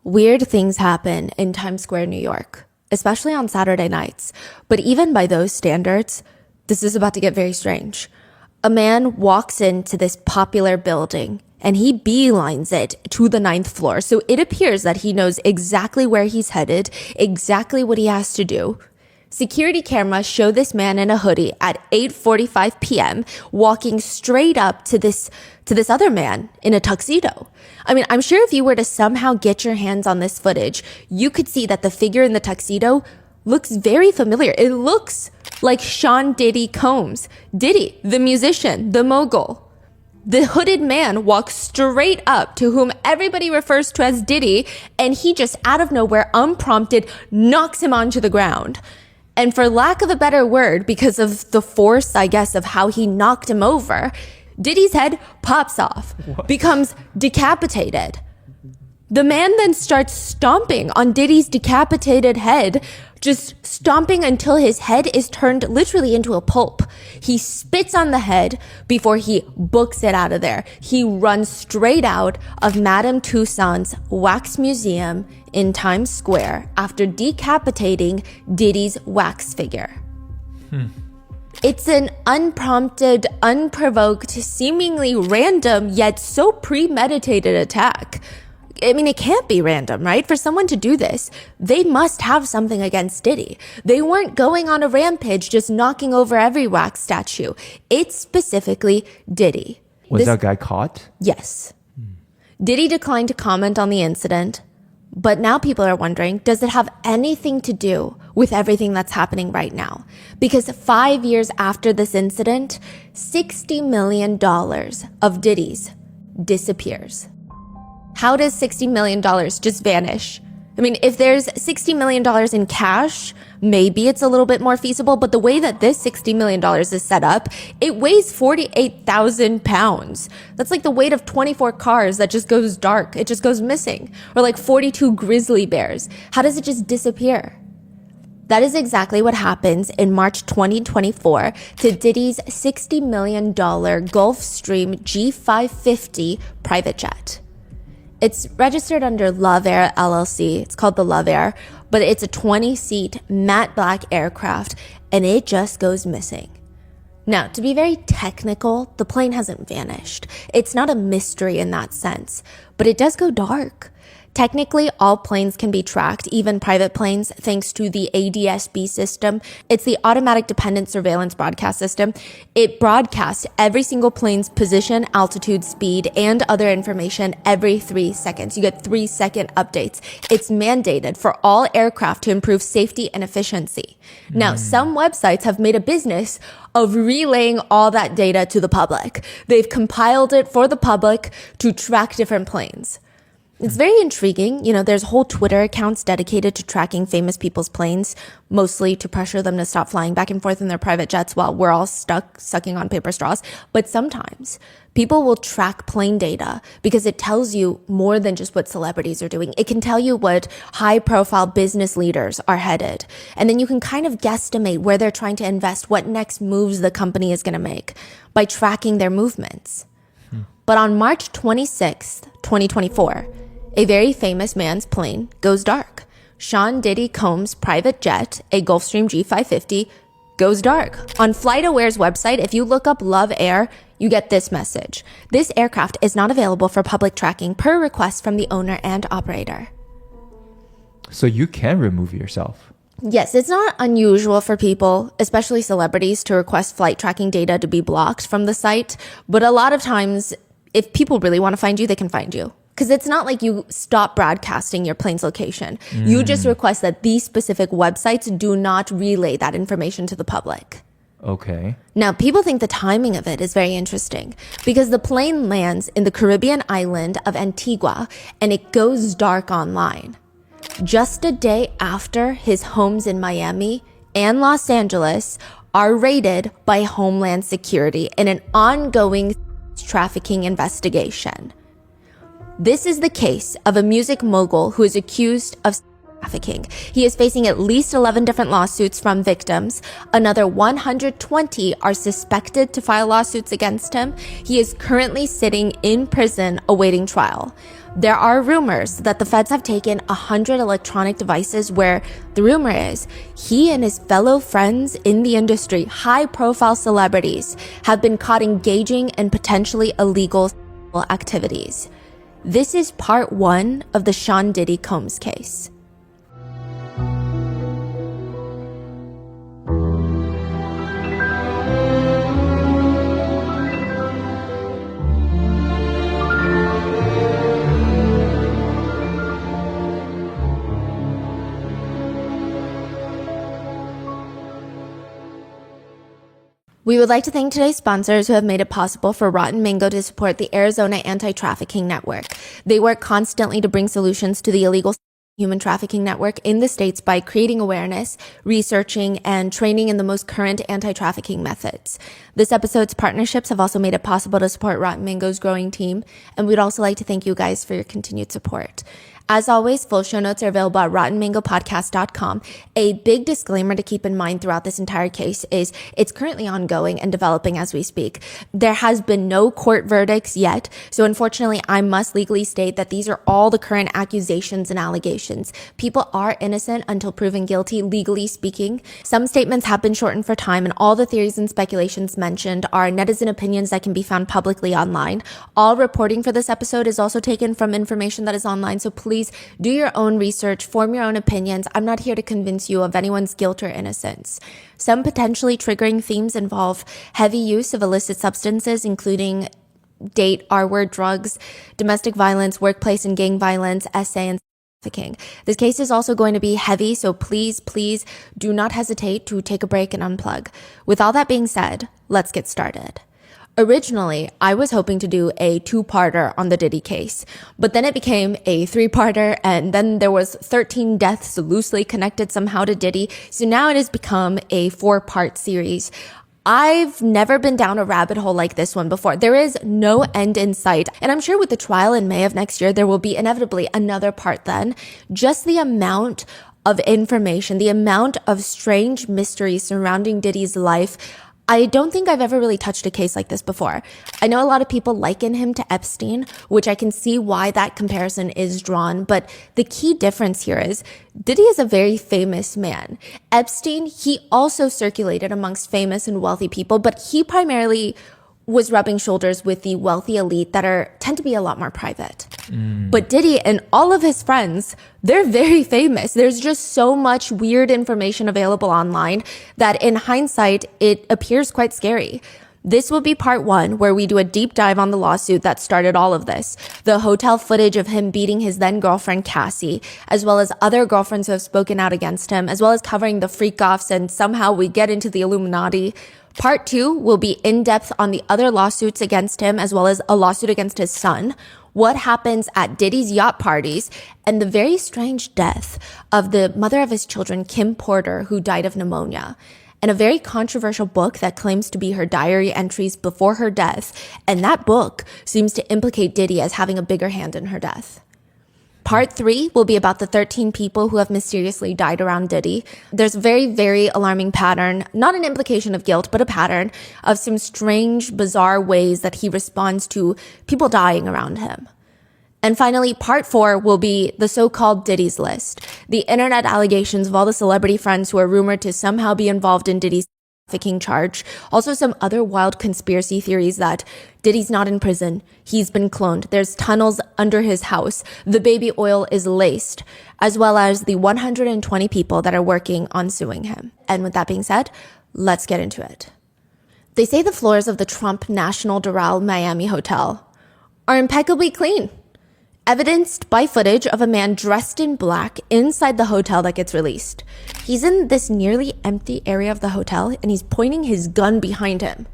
Weird things happen in Times Square, New York, especially on Saturday nights. But even by those standards, this is about to get very strange. A man walks into this popular building and he beelines it to the 9th floor. So it appears that he knows exactly where he's headed, exactly what he has to do. Security cameras show this man in a hoodie at 8:45 p.m. walking straight up to this other man in a tuxedo. I mean, I'm sure if you were to somehow get your hands on this footage, you could see that the figure in the tuxedo looks very familiar. It looks like Sean Diddy Combs. Diddy, the musician, the mogul. The hooded man walks straight up to whom everybody refers to as Diddy, and he just out of nowhere, unprompted, knocks him onto the ground. And for lack of a better word, because of the force, I guess, of how he knocked him over, Diddy's head pops off, becomes decapitated. The man then starts stomping on Diddy's decapitated head, just stomping until his head is turned literally into a pulp. He spits on the head before he books it out of there. He runs straight out of Madame Tussauds Wax Museum in Times Square after decapitating Diddy's wax figure. It's an unprompted, unprovoked, seemingly random, yet so premeditated attack. I mean, it can't be random, right? For someone to do this, they must have something against Diddy. They weren't going on a rampage just knocking over every wax statue. It's specifically Diddy. Was that guy caught? Yes. Diddy declined to comment on the incident, but now people are wondering, does it have anything to do with everything that's happening right now? Because 5 years after this incident, $60 million of Diddy's disappears. How does $60 million just vanish? I mean, if there's $60 million in cash, maybe it's a little bit more feasible, but the way that this $60 million is set up, it weighs 48,000 pounds. That's like the weight of 24 cars that just goes dark. It just goes missing. Or like 42 grizzly bears. How does it just disappear? That is exactly what happens in March 2024 to Diddy's $60 million Gulfstream G550 private jet. It's registered under Love Air LLC. It's called the Love Air, but it's a 20-seat matte black aircraft, and it just goes missing. Now, to be very technical, the plane hasn't vanished. It's not a mystery in that sense, but it does go dark. Technically, all planes can be tracked, even private planes, thanks to the ADS-B system. It's the Automatic Dependent Surveillance Broadcast System. It broadcasts every single plane's position, altitude, speed, and other information every 3 seconds. You get 3-second updates. It's mandated for all aircraft to improve safety and efficiency. Now, some websites have made a business of relaying all that data to the public. They've compiled it for the public to track different planes. It's very intriguing. You know, there's whole Twitter accounts dedicated to tracking famous people's planes, mostly to pressure them to stop flying back and forth in their private jets while we're all stuck sucking on paper straws. But sometimes people will track plane data because it tells you more than just what celebrities are doing. It can tell you what high-profile business leaders are headed. And then you can kind of guesstimate where they're trying to invest, what next moves the company is going to make by tracking their movements. But on March 26th, 2024, a very famous man's plane goes dark. Sean Diddy Combs' private jet, a Gulfstream G550, goes dark. On FlightAware's website, if you look up Love Air, you get this message. This aircraft is not available for public tracking per request from the owner and operator. So you can remove yourself. Yes, it's not unusual for people, especially celebrities, to request flight tracking data to be blocked from the site. But a lot of times, if people really want to find you, they can find you. Because it's not like you stop broadcasting your plane's location. You just request that these specific websites do not relay that information to the public. Okay. Now, people think the timing of it is very interesting because the plane lands in the Caribbean island of Antigua and it goes dark online. Just a day after his homes in Miami and Los Angeles are raided by Homeland Security in an ongoing trafficking investigation. This is the case of a music mogul who is accused of trafficking. He is facing at least 11 different lawsuits from victims. Another 120 are suspected to file lawsuits against him. He is currently sitting in prison awaiting trial. There are rumors that the feds have taken 100 electronic devices where the rumor is he and his fellow friends in the industry, high-profile celebrities, have been caught engaging in potentially illegal activities. This is part 1 of the Sean Diddy Combs case. We would like to thank today's sponsors who have made it possible for Rotten Mango to support the Arizona Anti-Trafficking Network. They work constantly to bring solutions to the illegal human trafficking network in the states by creating awareness, researching, and training in the most current anti-trafficking methods. This episode's partnerships have also made it possible to support Rotten Mango's growing team, and we'd also like to thank you guys for your continued support. As always, full show notes are available at rottenmangopodcast.com. A big disclaimer to keep in mind throughout this entire case is it's currently ongoing and developing as we speak. There has been no court verdicts yet, so unfortunately, I must legally state that these are all the current accusations and allegations. People are innocent until proven guilty, legally speaking. Some statements have been shortened for time, and all the theories and speculations mentioned are netizen opinions that can be found publicly online. All reporting for this episode is also taken from information that is online, so please do your own research, form your own opinions. I'm not here to convince you of anyone's guilt or innocence. Some potentially triggering themes involve heavy use of illicit substances, including date, R-word drugs, domestic violence, workplace and gang violence, SA, and trafficking. This case is also going to be heavy, so please do not hesitate to take a break and unplug. With all that being said, let's get started. Originally, I was hoping to do a 2-parter on the Diddy case, but then it became a 3-parter, and then there was 13 deaths loosely connected somehow to Diddy, so now it has become a 4-part series. I've never been down a rabbit hole like this one before. There is no end in sight, and I'm sure with the trial in May of next year, there will be inevitably another part then. Just the amount of information, the amount of strange mystery surrounding Diddy's life, I don't think I've ever really touched a case like this before. I know a lot of people liken him to Epstein, which I can see why that comparison is drawn, but the key difference here is Diddy is a very famous man. Epstein, he also circulated amongst famous and wealthy people, but he primarily was rubbing shoulders with the wealthy elite that tend to be a lot more private. But Diddy and all of his friends, they're very famous. There's just so much weird information available online that in hindsight, it appears quite scary. This will be part 1, where we do a deep dive on the lawsuit that started all of this, the hotel footage of him beating his then girlfriend Cassie, as well as other girlfriends who have spoken out against him, as well as covering the freak-offs, and somehow we get into the Illuminati. Part 2 will be in-depth on the other lawsuits against him, as well as a lawsuit against his son, what happens at Diddy's yacht parties, and the very strange death of the mother of his children, Kim Porter, who died of pneumonia, and a very controversial book that claims to be her diary entries before her death, and that book seems to implicate Diddy as having a bigger hand in her death. Part 3 will be about the 13 people who have mysteriously died around Diddy. There's a very, very alarming pattern, not an implication of guilt, but a pattern of some strange, bizarre ways that he responds to people dying around him. And finally, part 4 will be the so-called Diddy's list, the internet allegations of all the celebrity friends who are rumored to somehow be involved in Diddy's trafficking charge. Also some other wild conspiracy theories that Diddy's not in prison. He's been cloned. There's tunnels under his house. The baby oil is laced, as well as the 120 people that are working on suing him. And with that being said, let's get into it. They say the floors of the Trump National Doral Miami Hotel are impeccably clean, evidenced by footage of a man dressed in black inside the hotel that gets released. He's in this nearly empty area of the hotel, and he's pointing his gun behind him.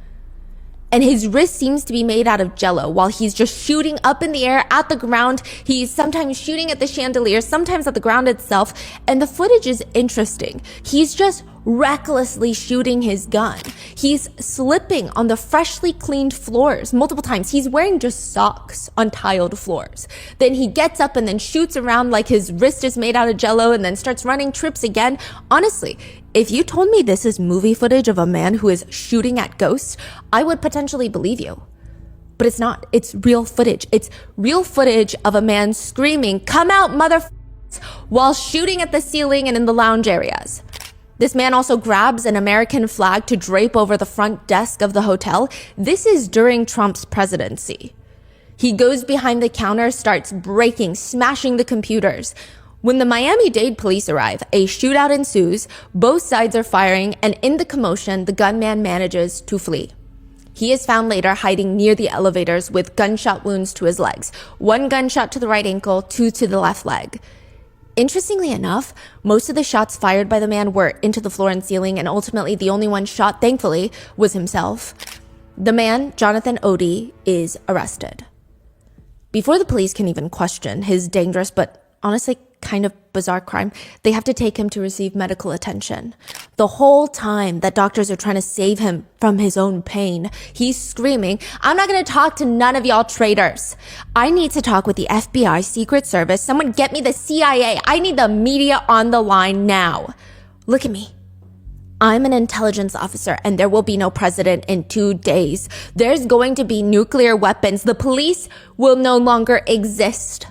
And his wrist seems to be made out of jello while he's just shooting up in the air at the ground. He's sometimes shooting at the chandelier, sometimes at the ground itself. And the footage is interesting. He's just recklessly shooting his gun. He's slipping on the freshly cleaned floors multiple times. He's wearing just socks on tiled floors. Then he gets up and then shoots around like his wrist is made out of jello and then starts running trips again. Honestly, if you told me this is movie footage of a man who is shooting at ghosts, I would potentially believe you. But it's not. It's real footage. It's real footage of a man screaming, "Come out, while shooting at the ceiling and in the lounge areas. This man also grabs an American flag to drape over the front desk of the hotel. This is during Trump's presidency. He goes behind the counter, starts breaking, smashing the computers. When the Miami-Dade police arrive, a shootout ensues, both sides are firing, and in the commotion, the gunman manages to flee. He is found later hiding near the elevators with gunshot wounds to his legs. 1 gunshot to the right ankle, 2 to the left leg. Interestingly enough, most of the shots fired by the man were into the floor and ceiling, and ultimately the only one shot, thankfully, was himself. The man, Jonathan Odie, is arrested. Before the police can even question his dangerous but honestly kind of bizarre crime, they have to take him to receive medical attention. The whole time that doctors are trying to save him from his own pain, he's screaming, "I'm not going to talk to none of y'all traitors. I need to talk with the FBI, Secret Service. Someone get me the CIA. I need the media on the line now. Look at me. I'm an intelligence officer and there will be no president in 2 days. There's going to be nuclear weapons. The police will no longer exist."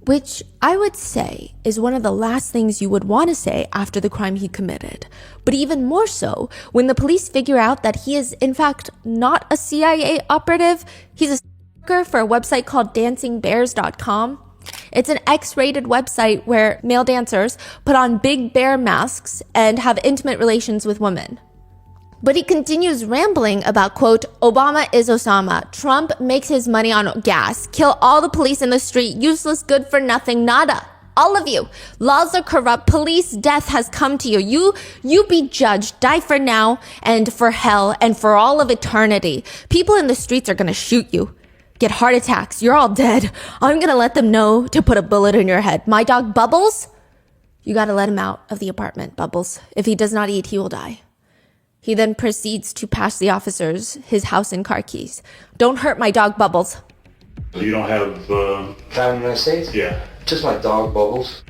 Which I would say is one of the last things you would want to say after the crime he committed. But even more so, when the police figure out that he is in fact not a CIA operative, he's a stalker for a website called dancingbears.com. It's an X-rated website where male dancers put on big bear masks and have intimate relations with women. But he continues rambling about, quote, "Obama is Osama. Trump makes his money on gas. Kill all the police in the street. Useless, good for nothing, nada. All of you. Laws are corrupt. Police death has come to you. You be judged. Die for now and for hell and for all of eternity. People in the streets are going to shoot you. Get heart attacks. You're all dead. I'm going to let them know to put a bullet in your head. My dog Bubbles, you got to let him out of the apartment, Bubbles. If he does not eat, he will die." He then proceeds to pass the officers his house and car keys. "Don't hurt my dog Bubbles." You don't have, Down in the United States? yeah. Just my dog, Bubbles.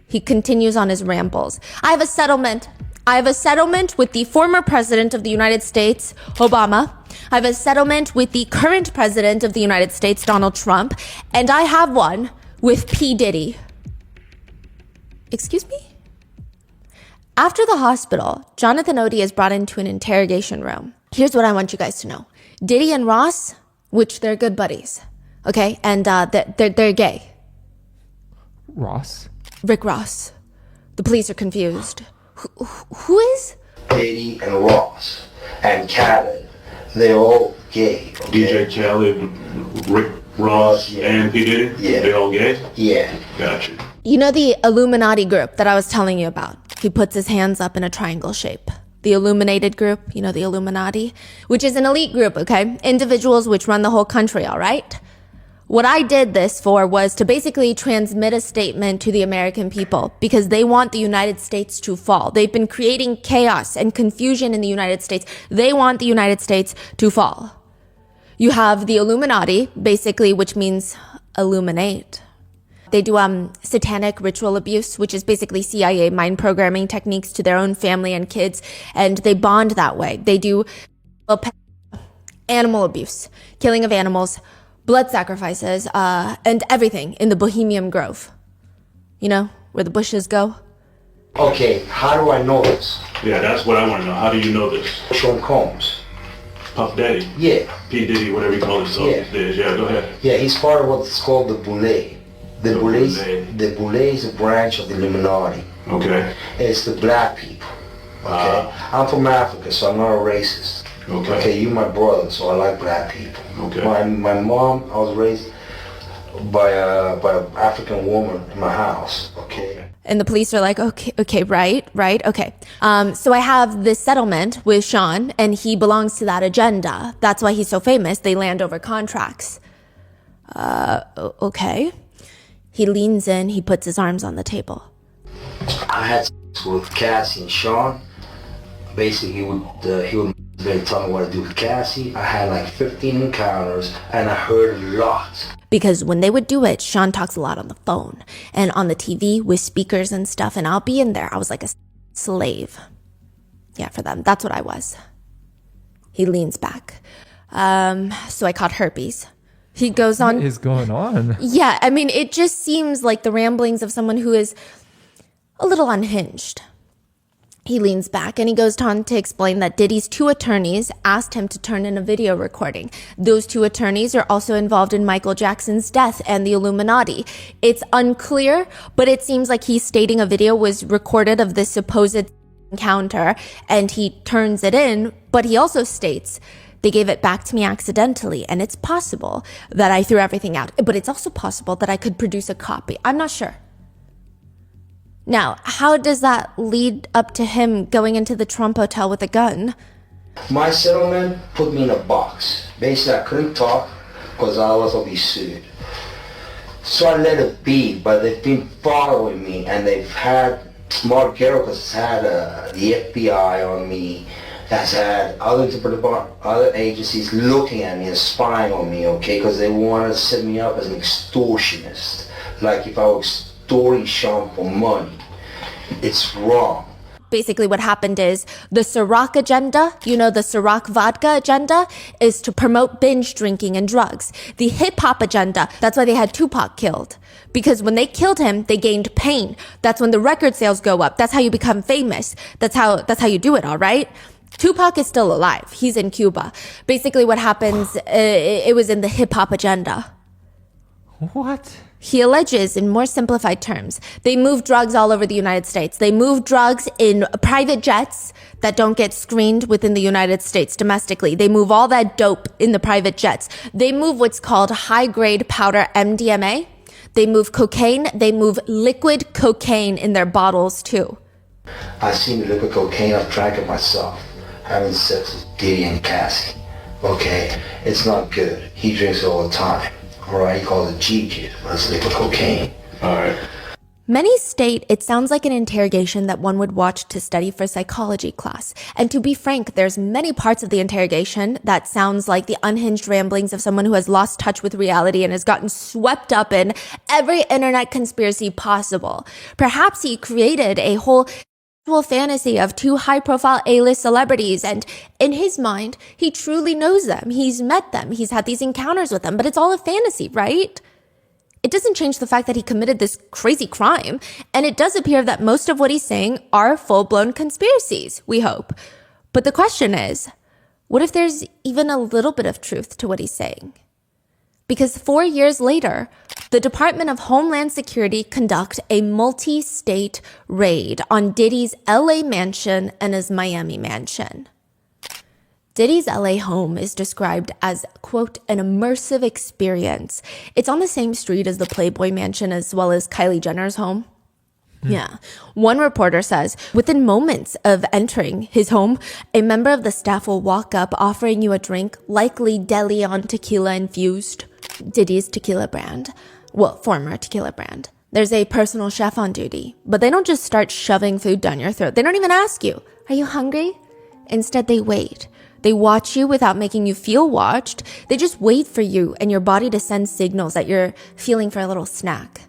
He continues on his rambles. I have a settlement with the former president of the United States, Obama. I have a settlement with the current president of the United States, Donald Trump. And I have one with P. Diddy. Excuse me? After the hospital, Jonathan Odie is brought into an interrogation room. Here's what I want you guys to know. Diddy and Ross, which they're good buddies, okay? And they're gay. Ross? Rick Ross. The police are confused. Who is? Diddy and Ross and Khaled. They're all gay. Okay? DJ Khaled, Rick Ross, Yeah. and P. Diddy? Yeah. They all gay? Yeah. Gotcha. You know the Illuminati group that I was telling you about? He puts his hands up in a triangle shape. The Illuminated group, you know, the Illuminati, which is an elite group, okay? Individuals which run the whole country, all right? What I did this for was to basically transmit a statement to the American people because they want the United States to fall. They've been creating chaos and confusion in the United States. They want the United States to fall. You have the Illuminati, basically, which means illuminate. They do satanic ritual abuse, which is basically CIA mind programming techniques to their own family and kids, and they bond that way. They do animal abuse, killing of animals, blood sacrifices, and everything in the Bohemian Grove. You know, where the bushes go. Okay, how do I know this? Yeah, that's what I want to know. How do you know this? Sean Combs. Puff Daddy? Yeah. P. Diddy, whatever you call himself Yeah. these days. Yeah, go ahead. Yeah, he's part of what's called the Boule. The Boule Boule. is a branch of the Illuminati. Okay. It's the black people. Okay? I'm from Africa, so I'm not a racist. Okay. Okay, you're my brother, so I like black people. Okay. My mom, I was raised by an African woman in my house. Okay. And the police are like, okay, right, okay. So I have this settlement with Sean, and he belongs to that agenda. That's why he's so famous. They land over contracts. Okay. He leans in, he puts his arms on the table. I had sex with Cassie and Sean. Basically, he would tell me what to do with Cassie. I had like 15 encounters, and I heard a lot. Because when they would do it, Sean talks a lot on the phone and on the TV with speakers and stuff, and I'll be in there. I was like a slave. Yeah, for them. That's what I was. He leans back. So I caught herpes. He goes on. What is going on? Yeah, I mean, it just seems like the ramblings of someone who is a little unhinged. He leans back and he goes on to explain that Diddy's 2 attorneys asked him to turn in a video recording. Those 2 attorneys are also involved in Michael Jackson's death and the Illuminati. It's unclear, but it seems like he's stating a video was recorded of this supposed encounter and he turns it in, but he also states, they gave it back to me accidentally, and it's possible that I threw everything out, but it's also possible that I could produce a copy. I'm not sure. Now, how does that lead up to him going into the Trump hotel with a gun? My settlement put me in a box. Basically, I couldn't talk because I was going to be sued. So I let it be, but they've been following me, and they've had, Mark Garrett has had the FBI on me, has had other agencies looking at me and spying on me, okay, because they want to set me up as an extortionist. Like if I was extorting Sean for money. It's wrong. Basically what happened is the Ciroc agenda, the Ciroc vodka agenda, is to promote binge drinking and drugs. The hip hop agenda, that's why they had Tupac killed. Because when they killed him, they gained pain. That's when the record sales go up. That's how you become famous. That's how you do it, all right? Tupac is still alive. He's in Cuba. Basically what happens, it was in the hip hop agenda. What? He alleges, in more simplified terms, they move drugs all over the United States. They move drugs in private jets that don't get screened within the United States domestically. They move all that dope in the private jets. They move what's called high-grade powder MDMA. They move cocaine. They move liquid cocaine in their bottles, too. I seen the liquid cocaine. I've drank it myself. Having sex with Diddy Cassie. Okay? It's not good. He drinks it all the time. Alright, he calls it G-Kid, but it's liquid cocaine. Alright. Many state it sounds like an interrogation that one would watch to study for psychology class. And to be frank, there's many parts of the interrogation that sounds like the unhinged ramblings of someone who has lost touch with reality and has gotten swept up in every internet conspiracy possible. Perhaps he created a whole fantasy of 2 high-profile A-list celebrities, and in his mind, he truly knows them. He's met them. He's had these encounters with them, but it's all a fantasy, right? It doesn't change the fact that he committed this crazy crime, and it does appear that most of what he's saying are full-blown conspiracies, we hope. But the question is, what if there's even a little bit of truth to what he's saying? Because 4 years later, the Department of Homeland Security conduct a multi-state raid on Diddy's LA mansion and his Miami mansion. Diddy's LA home is described as, quote, an immersive experience. It's on the same street as the Playboy mansion as well as Kylie Jenner's home. Yeah. One reporter says, within moments of entering his home, a member of the staff will walk up offering you a drink, likely De Leon tequila infused. Diddy's tequila brand. Well, former tequila brand. There's a personal chef on duty, but they don't just start shoving food down your throat. They don't even ask you, are you hungry? Instead, they wait. They watch you without making you feel watched. They just wait for you and your body to send signals that you're feeling for a little snack.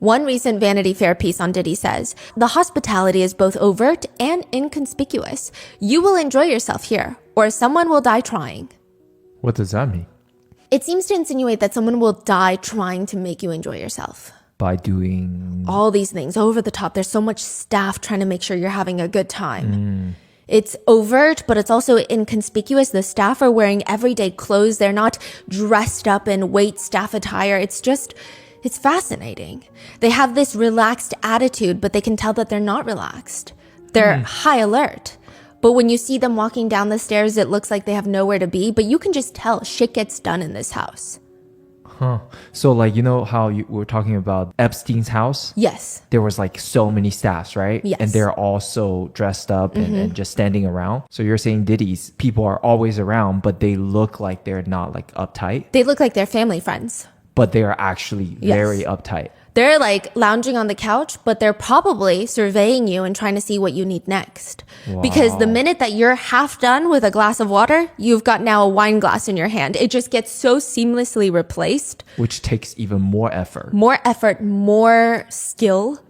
One recent Vanity Fair piece on Diddy says, the hospitality is both overt and inconspicuous. You will enjoy yourself here, or someone will die trying. What does that mean? It seems to insinuate that someone will die trying to make you enjoy yourself. By doing all these things over the top. There's so much staff trying to make sure you're having a good time. It's overt, but it's also inconspicuous. The staff are wearing everyday clothes. They're not dressed up in wait staff attire. It's fascinating. They have this relaxed attitude, but they can tell that they're not relaxed. They're high alert. But when you see them walking down the stairs, it looks like they have nowhere to be. But you can just tell shit gets done in this house. Huh. So like, you know how you were talking about Epstein's house? Yes. There was like so many staffs, right? Yes. And they're all so dressed up and just standing around. So you're saying Diddy's people are always around, but they look like they're not like uptight. They look like they're family friends. But they are actually very uptight. They're like lounging on the couch, but they're probably surveying you and trying to see what you need next. Wow. Because the minute that you're half done with a glass of water, you've got now a wine glass in your hand. It just gets so seamlessly replaced. Which takes even more effort. More effort, more skill.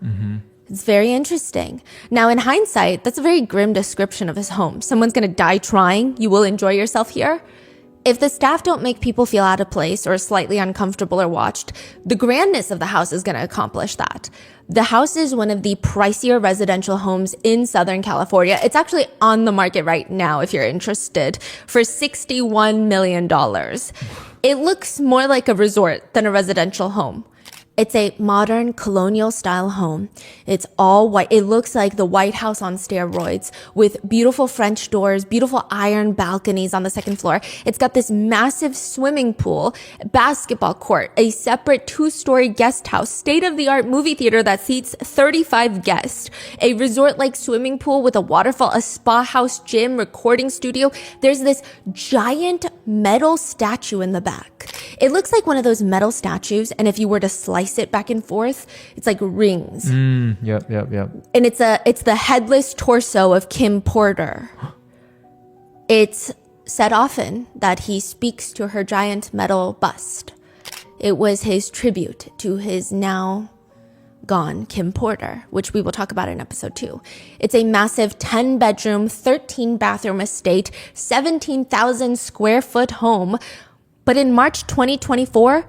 It's very interesting. Now, in hindsight, that's a very grim description of his home. Someone's going to die trying. You will enjoy yourself here. If the staff don't make people feel out of place or slightly uncomfortable or watched, the grandness of the house is going to accomplish that. The house is one of the pricier residential homes in Southern California. It's actually on the market right now if you're interested for $61 million. It looks more like a resort than a residential home. It's a modern colonial style home. It's all white. It looks like the White House on steroids with beautiful French doors, beautiful iron balconies on the second floor. It's got this massive swimming pool, basketball court, a separate 2-story guest house, state-of-the-art movie theater that seats 35 guests, a resort-like swimming pool with a waterfall, a spa house, gym, recording studio. There's this giant metal statue in the back. It looks like one of those metal statues, and if you were to slice it back and forth, it's like rings. Yep. And it's the headless torso of Kim Porter. It's said often that he speaks to her giant metal bust. It was his tribute to his now gone Kim Porter, which we will talk about in episode 2. It's a massive 10-bedroom, 13-bathroom estate, 17,000 square foot home. But in March 2024,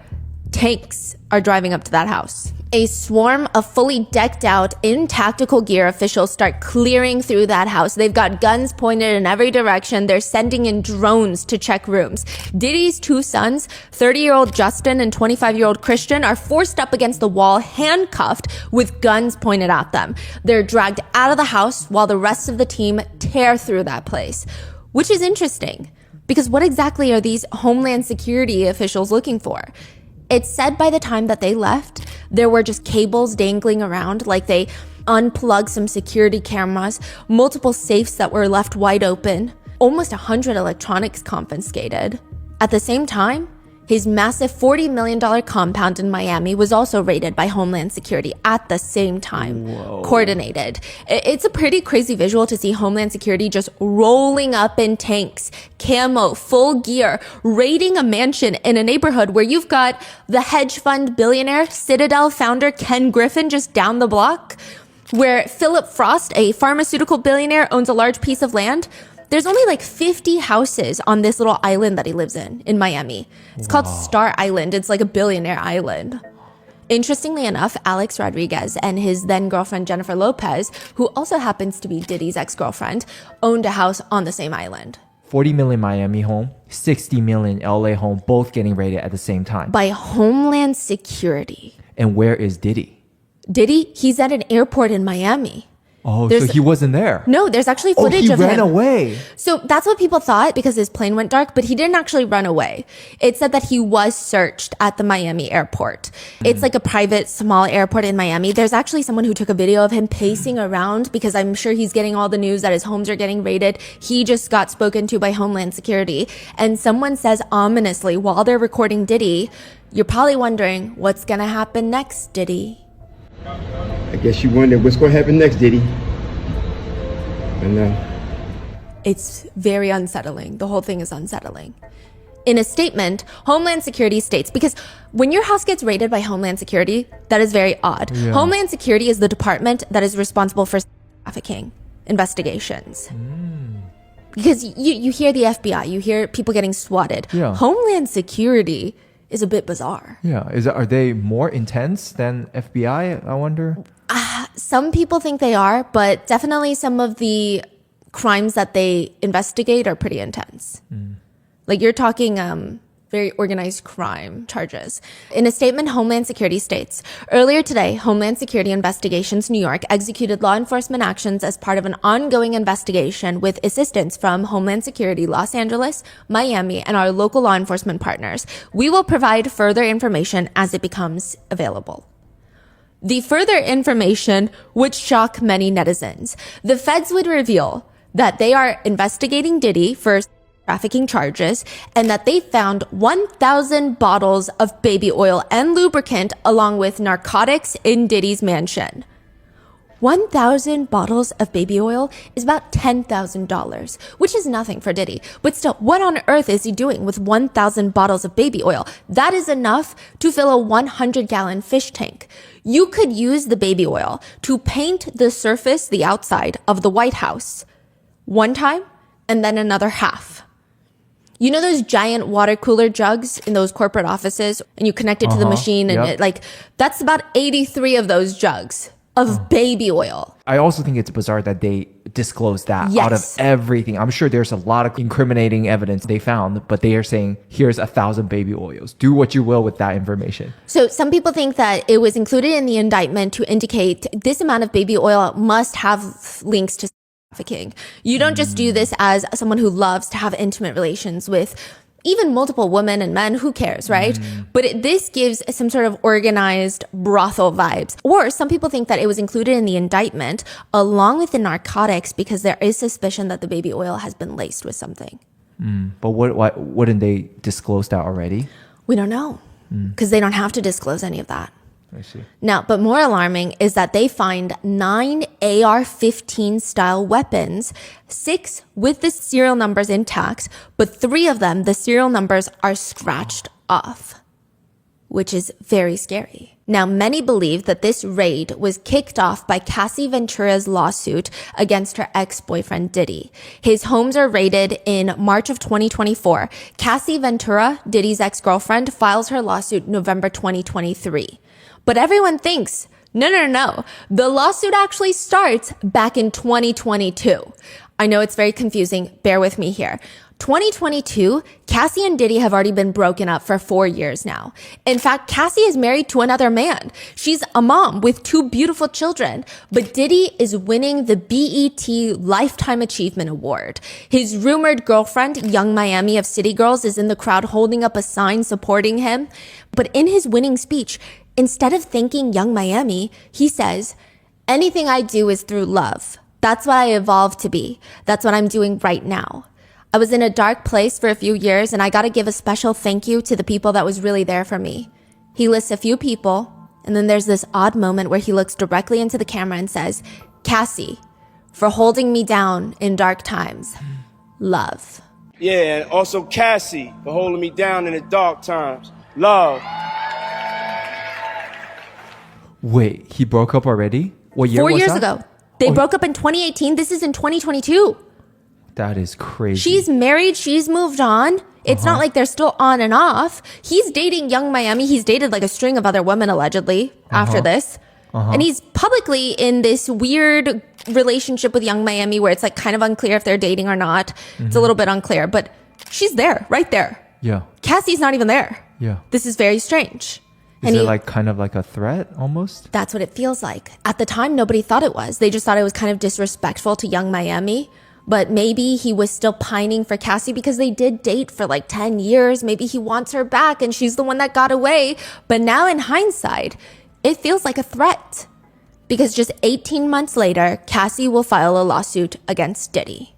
tanks are driving up to that house. A swarm of fully decked out, in tactical gear officials start clearing through that house. They've got guns pointed in every direction. They're sending in drones to check rooms. Diddy's 2 sons, 30-year-old Justin and 25-year-old Christian, are forced up against the wall, handcuffed with guns pointed at them. They're dragged out of the house while the rest of the team tear through that place, which is interesting. Because what exactly are these Homeland Security officials looking for? It's said by the time that they left, there were just cables dangling around, like they unplugged some security cameras, multiple safes that were left wide open, almost 100 electronics confiscated. At the same time, his massive $40 million compound in Miami was also raided by Homeland Security at the same time. Whoa. Coordinated. It's a pretty crazy visual to see Homeland Security just rolling up in tanks, camo, full gear, raiding a mansion in a neighborhood where you've got the hedge fund billionaire, Citadel founder Ken Griffin just down the block, where Philip Frost, a pharmaceutical billionaire, owns a large piece of land. There's only like 50 houses on this little island that he lives in Miami. It's called Star Island. It's like a billionaire island. Interestingly enough, Alex Rodriguez and his then girlfriend Jennifer Lopez, who also happens to be Diddy's ex-girlfriend, owned a house on the same island. 40 million Miami home, 60 million LA home, both getting raided at the same time. By Homeland Security. And where is Diddy? Diddy? He's at an airport in Miami. Oh, so he wasn't there? No, there's actually footage of him. He ran away. So that's what people thought because his plane went dark, but he didn't actually run away. It said that he was searched at the Miami airport. It's like a private small airport in Miami. There's actually someone who took a video of him pacing around because I'm sure he's getting all the news that his homes are getting raided. He just got spoken to by Homeland Security. And someone says ominously while they're recording Diddy, you're probably wondering what's going to happen next, Diddy. I guess you wonder what's going to happen next, Diddy. I know. It's very unsettling. The whole thing is unsettling. In a statement, Homeland Security states, because when your house gets raided by Homeland Security, that is very odd. Yeah. Homeland Security is the department that is responsible for trafficking investigations. Because you hear the FBI, you hear people getting swatted. Yeah. Homeland Security is a bit bizarre. Yeah. Are they more intense than FBI, I wonder? Some people think they are, but definitely some of the crimes that they investigate are pretty intense. Like you're talking very organized crime charges. In a statement, Homeland Security states, earlier today, Homeland Security Investigations New York executed law enforcement actions as part of an ongoing investigation with assistance from Homeland Security Los Angeles, Miami, and our local law enforcement partners. We will provide further information as it becomes available. The further information would shock many netizens. The feds would reveal that they are investigating Diddy for trafficking charges and that they found 1,000 bottles of baby oil and lubricant along with narcotics in Diddy's mansion. 1,000 bottles of baby oil is about $10,000, which is nothing for Diddy. But still, what on earth is he doing with 1,000 bottles of baby oil? That is enough to fill a 100-gallon fish tank. You could use the baby oil to paint the surface, the outside of the White House, one time and then another half. You know those giant water cooler jugs in those corporate offices and you connect it to the machine and that's about 83 of those jugs of baby oil. I also think it's bizarre that they disclosed that Yes. out of everything. I'm sure there's a lot of incriminating evidence they found, but they are saying, here's 1,000 baby oils. Do what you will with that information. So some people think that it was included in the indictment to indicate this amount of baby oil must have links to trafficking. You don't just do this as someone who loves to have intimate relations with even multiple women and men, who cares, right? But this gives some sort of organized brothel vibes. Or some people think that it was included in the indictment along with the narcotics because there is suspicion that the baby oil has been laced with something. But what wouldn't they disclose that already? We don't know because they don't have to disclose any of that. I see. Now, but more alarming is that they find 9 AR-15 style weapons, 6 with the serial numbers intact, but 3 of them, the serial numbers are scratched off, which is very scary. Now, many believe that this raid was kicked off by Cassie Ventura's lawsuit against her ex-boyfriend Diddy. His homes are raided in March of 2024. Cassie Ventura, Diddy's ex-girlfriend, files her lawsuit November 2023. But everyone thinks, no. The lawsuit actually starts back in 2022. I know it's very confusing. Bear with me here. 2022, Cassie and Diddy have already been broken up for 4 years now. In fact, Cassie is married to another man. She's a mom with 2 beautiful children. But Diddy is winning the BET Lifetime Achievement Award. His rumored girlfriend, Young Miami of City Girls, is in the crowd holding up a sign supporting him. But in his winning speech, instead of thanking Young Miami, he says, anything I do is through love. That's what I evolved to be. That's what I'm doing right now. I was in a dark place for a few years and I gotta give a special thank you to the people that was really there for me. He lists a few people and then there's this odd moment where he looks directly into the camera and says, Cassie, for holding me down in dark times. Love. Yeah, and also Cassie for holding me down in the dark times. Love. Wait, he broke up already? What year 4 was years that? ago. They broke up in 2018. This is in 2022. That is crazy. She's married. She's moved on. It's not like they're still on and off. He's dating Young Miami. He's dated like a string of other women allegedly after this. And he's publicly in this weird relationship with Young Miami where it's like kind of unclear if they're dating or not. It's a little bit unclear, but she's there, right there. Yeah. Cassie's not even there. Yeah. This is very strange. Is it like kind of like a threat almost? That's what it feels like. At the time, nobody thought it was. They just thought it was kind of disrespectful to Young Miami. But maybe he was still pining for Cassie because they did date for like 10 years. Maybe he wants her back and she's the one that got away. But now in hindsight, it feels like a threat. Because just 18 months later, Cassie will file a lawsuit against Diddy.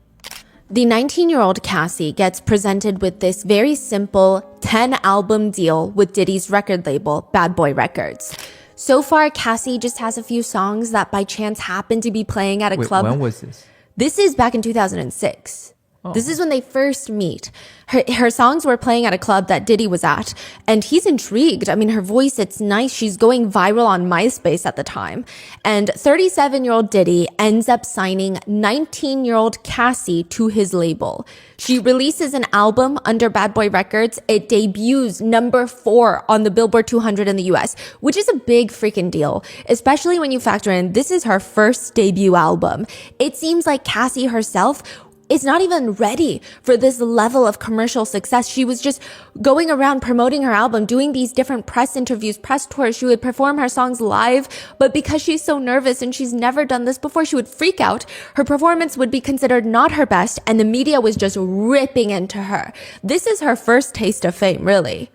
The 19-year-old Cassie gets presented with this very simple 10-album deal with Diddy's record label, Bad Boy Records. So far, Cassie just has a few songs that by chance happen to be playing at a club. When was this? This is back in 2006. This is when they first meet. Her songs were playing at a club that Diddy was at, and he's intrigued. I mean, her voice, it's nice. She's going viral on MySpace at the time. And 37-year-old Diddy ends up signing 19-year-old Cassie to his label. She releases an album under Bad Boy Records. It debuts number 4 on the Billboard 200 in the US, which is a big freaking deal, especially when you factor in this is her first debut album. It seems like Cassie herself is not even ready for this level of commercial success. She was just going around promoting her album, doing these different press interviews, press tours. She would perform her songs live, but because she's so nervous and she's never done this before, she would freak out. Her performance would be considered not her best, and the media was just ripping into her. This is her first taste of fame, really.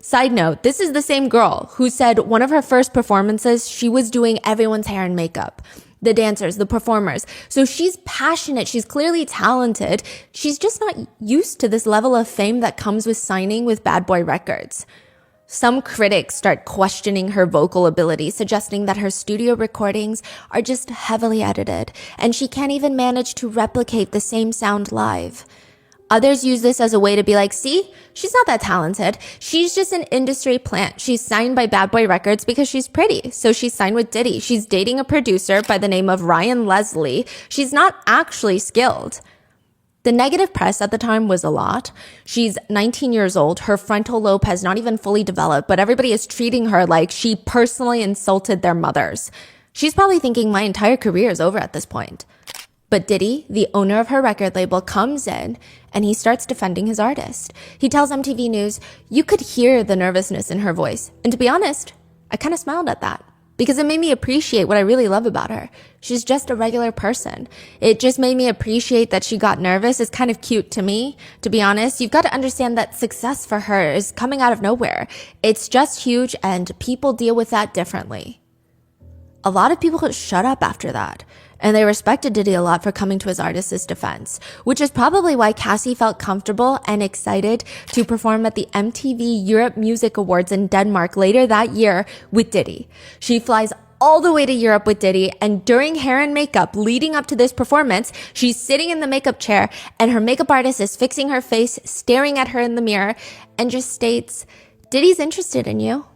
Side note, this is the same girl who said one of her first performances, she was doing everyone's hair and makeup. The dancers, the performers. So she's passionate. She's clearly talented. She's just not used to this level of fame that comes with signing with Bad Boy Records. Some critics start questioning her vocal ability, suggesting that her studio recordings are just heavily edited, and she can't even manage to replicate the same sound live. Others use this as a way to be like, see, she's not that talented. She's just an industry plant. She's signed by Bad Boy Records because she's pretty. So she's signed with Diddy. She's dating a producer by the name of Ryan Leslie. She's not actually skilled. The negative press at the time was a lot. She's 19 years old. Her frontal lobe has not even fully developed, but everybody is treating her like she personally insulted their mothers. She's probably thinking my entire career is over at this point. But Diddy, the owner of her record label, comes in and he starts defending his artist. He tells MTV News, you could hear the nervousness in her voice. And to be honest, I kind of smiled at that because it made me appreciate what I really love about her. She's just a regular person. It just made me appreciate that she got nervous. It's kind of cute to me, to be honest. You've got to understand that success for her is coming out of nowhere. It's just huge and people deal with that differently. A lot of people shut up after that. And they respected Diddy a lot for coming to his artist's defense, which is probably why Cassie felt comfortable and excited to perform at the MTV Europe Music Awards in Denmark later that year with Diddy. She flies all the way to Europe with Diddy, and during hair and makeup leading up to this performance, she's sitting in the makeup chair and her makeup artist is fixing her face, staring at her in the mirror, and just states, Diddy's interested in you.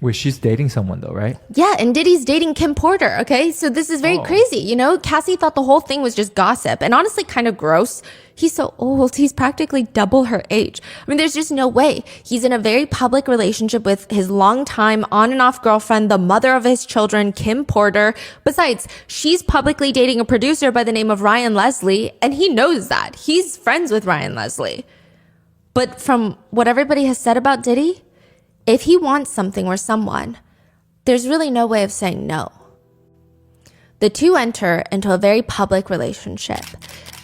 Wait, she's dating someone though, right? Yeah, and Diddy's dating Kim Porter, okay? So this is very crazy, you know? Cassie thought the whole thing was just gossip and honestly kind of gross. He's so old. He's practically double her age. I mean, there's just no way. He's in a very public relationship with his longtime on and off girlfriend, the mother of his children, Kim Porter. Besides, she's publicly dating a producer by the name of Ryan Leslie, and he knows that. He's friends with Ryan Leslie. But from what everybody has said about Diddy, if he wants something or someone, there's really no way of saying no. The two enter into a very public relationship.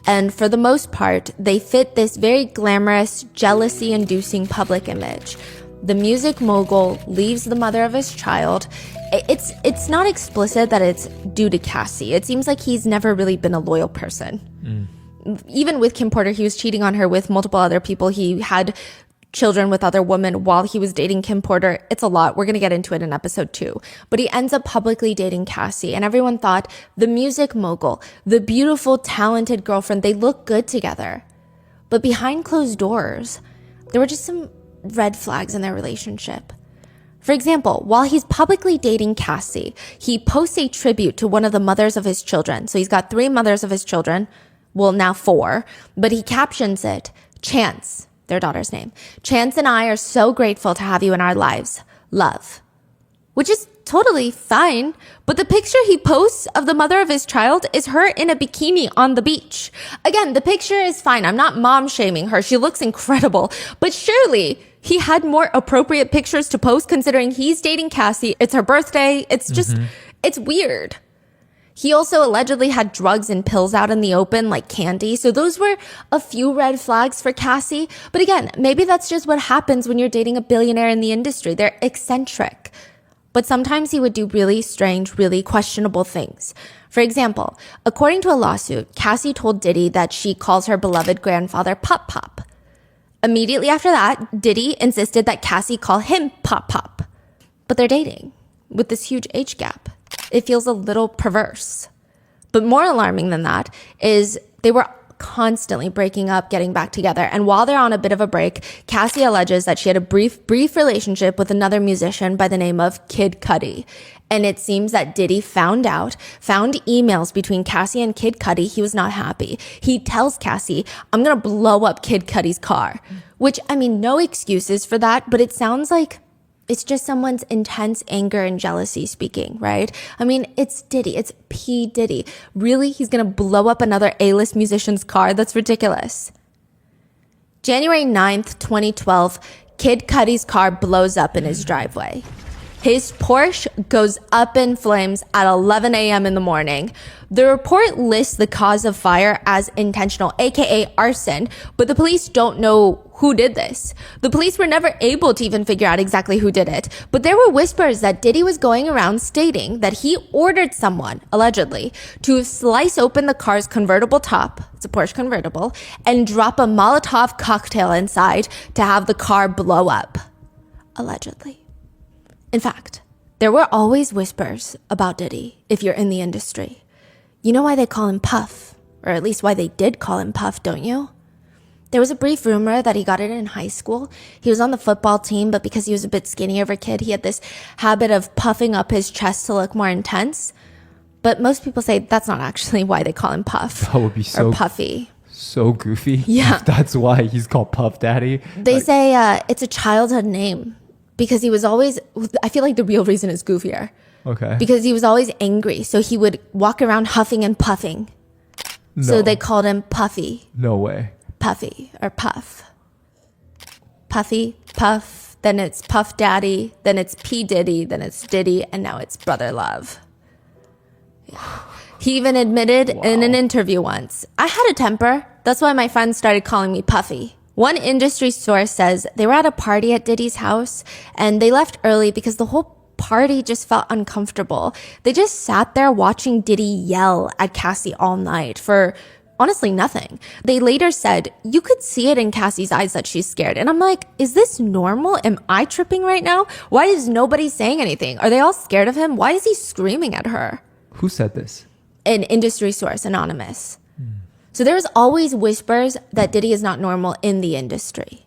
And for the most part, they fit this very glamorous, jealousy-inducing public image. The music mogul leaves the mother of his child. It's not explicit that it's due to Cassie. It seems like he's never really been a loyal person. Even with Kim Porter, he was cheating on her with multiple other people. He had children with other women while he was dating Kim Porter. It's a lot. We're going to get into it in episode 2. But he ends up publicly dating Cassie, and everyone thought the music mogul, the beautiful, talented girlfriend, they look good together. But behind closed doors, there were just some red flags in their relationship. For example, while he's publicly dating Cassie, he posts a tribute to one of the mothers of his children. So he's got 3 mothers of his children. Well, now 4. But he captions it, Chance, their daughter's name. Chance and I are so grateful to have you in our lives. Love. Which is totally fine. But the picture he posts of the mother of his child is her in a bikini on the beach. Again, the picture is fine. I'm not mom shaming her. She looks incredible. But surely he had more appropriate pictures to post considering he's dating Cassie. It's her birthday. It's just, it's weird. He also allegedly had drugs and pills out in the open like candy. So those were a few red flags for Cassie. But again, maybe that's just what happens when you're dating a billionaire in the industry. They're eccentric. But sometimes he would do really strange, really questionable things. For example, according to a lawsuit, Cassie told Diddy that she calls her beloved grandfather Pop Pop. Immediately after that, Diddy insisted that Cassie call him Pop Pop. But they're dating with this huge age gap. It feels a little perverse. But more alarming than that is they were constantly breaking up, getting back together. And while they're on a bit of a break, Cassie alleges that she had a brief relationship with another musician by the name of Kid Cudi. And it seems that Diddy found emails between Cassie and Kid Cudi. He was not happy. He tells Cassie, I'm going to blow up Kid Cudi's car. Which, I mean, no excuses for that, but it sounds like it's just someone's intense anger and jealousy speaking, right? I mean, it's Diddy. It's P. Diddy. Really? He's going to blow up another A-list musician's car? That's ridiculous. January 9th, 2012, Kid Cudi's car blows up in his driveway. His Porsche goes up in flames at 11 a.m. in the morning. The report lists the cause of fire as intentional, aka arson, but the police don't know who did this. The police were never able to even figure out exactly who did it, but there were whispers that Diddy was going around stating that he ordered someone, allegedly, to slice open the car's convertible top, it's a Porsche convertible, and drop a Molotov cocktail inside to have the car blow up. Allegedly. In fact, there were always whispers about Diddy if you're in the industry. You know why they call him Puff? Or at least why they did call him Puff, don't you? There was a brief rumor that he got it in high school. He was on the football team, but because he was a bit skinny of a kid, he had this habit of puffing up his chest to look more intense. But most people say that's not actually why they call him Puff. That would be so or Puffy. so goofy. Yeah. If that's why he's called Puff Daddy. They say it's a childhood name because he was always, I feel like the real reason is goofier. Okay. Because he was always angry. So he would walk around huffing and puffing. So they called him Puffy. No way. Puffy or Puff. Puffy, Puff, then it's Puff Daddy, then it's P. Diddy, then it's Diddy, and now it's Brother Love. Yeah. He even admitted in an interview once, I had a temper. That's why my friends started calling me Puffy. One industry source says they were at a party at Diddy's house and they left early because the whole party just felt uncomfortable. They just sat there watching Diddy yell at Cassie all night for honestly nothing. They later said, you could see it in Cassie's eyes that she's scared. And I'm like, is this normal? Am I tripping right now? Why is nobody saying anything? Are they all scared of him? Why is he screaming at her? Who said this? An industry source, anonymous. So there was always whispers that Diddy is not normal in the industry.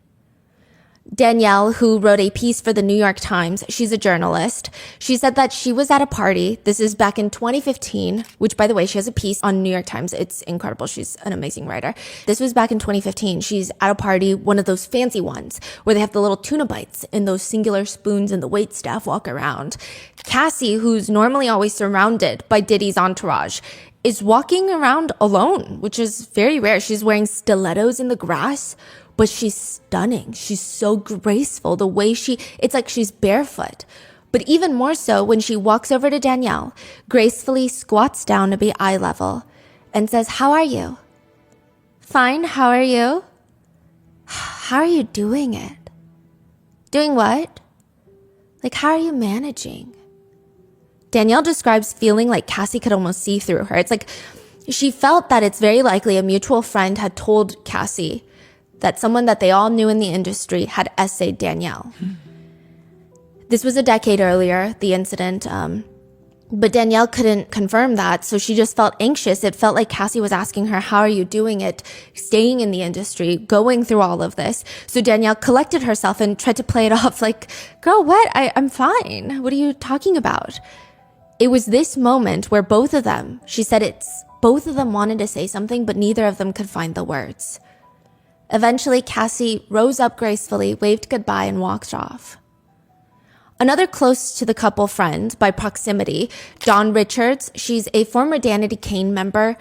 Danielle, who wrote a piece for the New York Times, she's a journalist. She said that she was at a party. This is back in 2015, which, by the way, she has a piece on New York Times. It's incredible. She's an amazing writer. This was back in 2015. She's at a party, one of those fancy ones where they have the little tuna bites and those singular spoons and the wait staff walk around. Cassie, who's normally always surrounded by Diddy's entourage, is walking around alone, which is very rare. She's wearing stilettos in the grass, but she's stunning. She's so graceful. The way it's like she's barefoot. But even more so when she walks over to Danielle, gracefully squats down to be eye level and says, how are you? Fine, how are you? How are you doing it? Doing what? Like, how are you managing? Danielle describes feeling like Cassie could almost see through her. It's like she felt that it's very likely a mutual friend had told Cassie that someone that they all knew in the industry had essayed Danielle. This was a decade earlier, the incident, but Danielle couldn't confirm that, so she just felt anxious. It felt like Cassie was asking her, how are you doing it, staying in the industry, going through all of this? So Danielle collected herself and tried to play it off like, girl, what? I'm fine. What are you talking about? It was this moment where both of them, she said both of them wanted to say something, but neither of them could find the words. Eventually, Cassie rose up gracefully, waved goodbye, and walked off. Another close to the couple friend by proximity, Dawn Richards, she's a former Danity Kane member.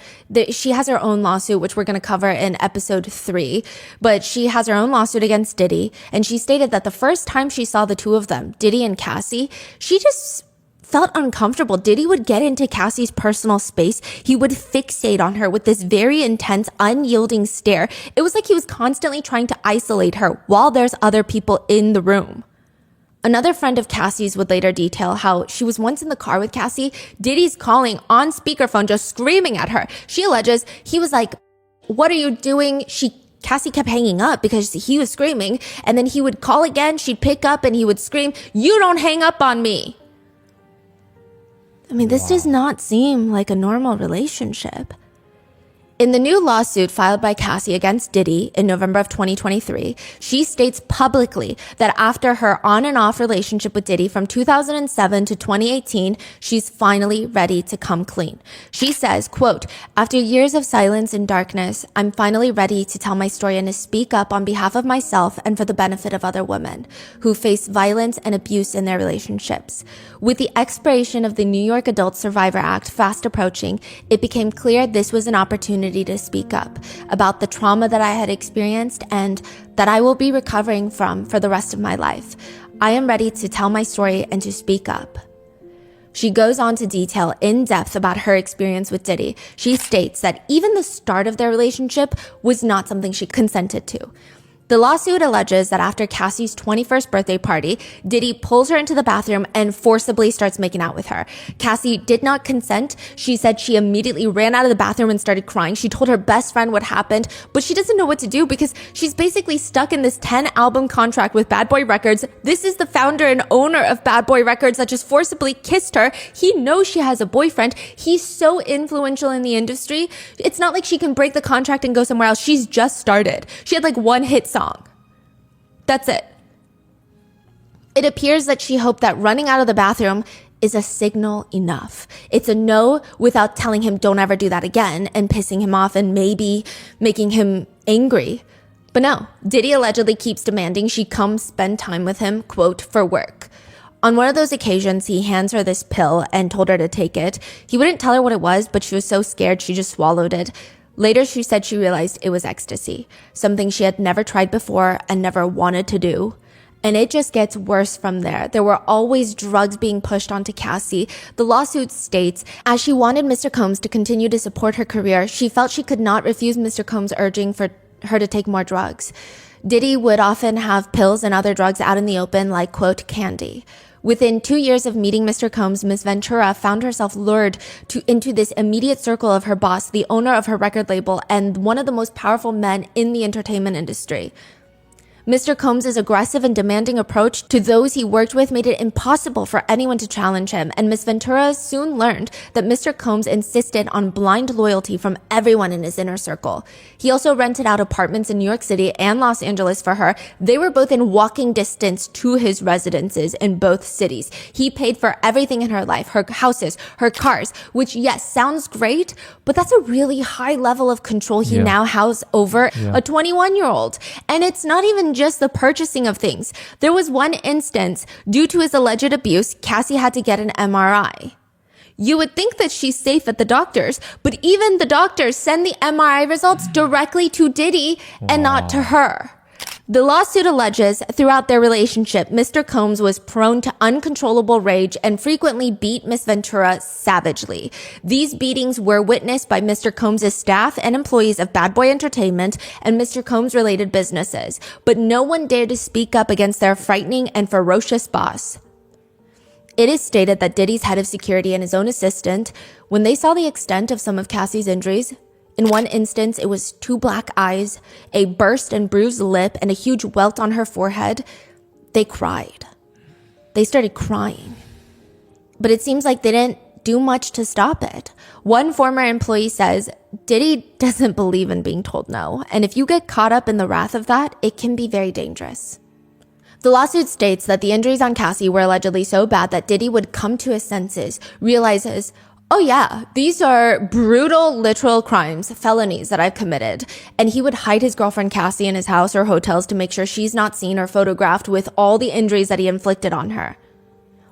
She has her own lawsuit, which we're going to cover in episode 3, but she has her own lawsuit against Diddy. And she stated that the first time she saw the two of them, Diddy and Cassie, she just felt uncomfortable. Diddy would get into Cassie's personal space. He would fixate on her with this very intense, unyielding stare. It was like he was constantly trying to isolate her while there's other people in the room. Another friend of Cassie's would later detail how she was once in the car with Cassie. Diddy's calling on speakerphone, just screaming at her. She alleges he was like, what are you doing? Cassie kept hanging up because he was screaming. And then he would call again. She'd pick up and he would scream, you don't hang up on me. I mean, this does not seem like a normal relationship. In the new lawsuit filed by Cassie against Diddy in November of 2023, she states publicly that after her on and off relationship with Diddy from 2007 to 2018, she's finally ready to come clean. She says, quote, after years of silence and darkness, I'm finally ready to tell my story and to speak up on behalf of myself and for the benefit of other women who face violence and abuse in their relationships. With the expiration of the New York Adult Survivor Act fast approaching, it became clear this was an opportunity to speak up about the trauma that I had experienced and that I will be recovering from for the rest of my life. I am ready to tell my story and to speak up. She goes on to detail in depth about her experience with Diddy. She states that even the start of their relationship was not something she consented to. The lawsuit alleges that after Cassie's 21st birthday party, Diddy pulls her into the bathroom and forcibly starts making out with her. Cassie did not consent. She said she immediately ran out of the bathroom and started crying. She told her best friend what happened, but she doesn't know what to do because she's basically stuck in this 10-album contract with Bad Boy Records. This is the founder and owner of Bad Boy Records that just forcibly kissed her. He knows she has a boyfriend. He's so influential in the industry. It's not like she can break the contract and go somewhere else. She's just started. She had like one hit song. That's it. It appears that she hoped that running out of the bathroom is a signal enough. It's a no without telling him don't ever do that again and pissing him off and maybe making him angry. But no, Diddy allegedly keeps demanding she come spend time with him, quote, for work. On one of those occasions, he hands her this pill and told her to take it. He wouldn't tell her what it was, but she was so scared she just swallowed it. Later, she said she realized it was ecstasy, something she had never tried before and never wanted to do. And it just gets worse from there. There were always drugs being pushed onto Cassie. The lawsuit states, as she wanted Mr. Combs to continue to support her career, she felt she could not refuse Mr. Combs' urging for her to take more drugs. Diddy would often have pills and other drugs out in the open like, quote, candy. Within 2 years of meeting Mr. Combs, Ms. Ventura found herself lured into this immediate circle of her boss, the owner of her record label, and one of the most powerful men in the entertainment industry. Mr. Combs' aggressive and demanding approach to those he worked with made it impossible for anyone to challenge him, and Ms. Ventura soon learned that Mr. Combs insisted on blind loyalty from everyone in his inner circle. He also rented out apartments in New York City and Los Angeles for her. They were both in walking distance to his residences in both cities. He paid for everything in her life, her houses, her cars, which, yes, sounds great, but that's a really high level of control he now has over a 21-year-old. And it's not even just the purchasing of things. There was one instance, due to his alleged abuse, Cassie had to get an MRI. You would think that she's safe at the doctors, but even the doctors send the MRI results directly to Diddy and not to her. The lawsuit alleges throughout their relationship, Mr. Combs was prone to uncontrollable rage and frequently beat Miss Ventura savagely. These beatings were witnessed by Mr. Combs' staff and employees of Bad Boy Entertainment and Mr. Combs related businesses, but no one dared to speak up against their frightening and ferocious boss. It is stated that Diddy's head of security and his own assistant, when they saw the extent of some of Cassie's injuries, in one instance, it was 2 black eyes, a burst and bruised lip, and a huge welt on her forehead. They cried. They started crying. But it seems like they didn't do much to stop it. One former employee says, Diddy doesn't believe in being told no, and if you get caught up in the wrath of that, it can be very dangerous. The lawsuit states that the injuries on Cassie were allegedly so bad that Diddy would come to his senses, realizes, oh yeah, these are brutal, literal crimes, felonies that I've committed. And he would hide his girlfriend Cassie in his house or hotels to make sure she's not seen or photographed with all the injuries that he inflicted on her.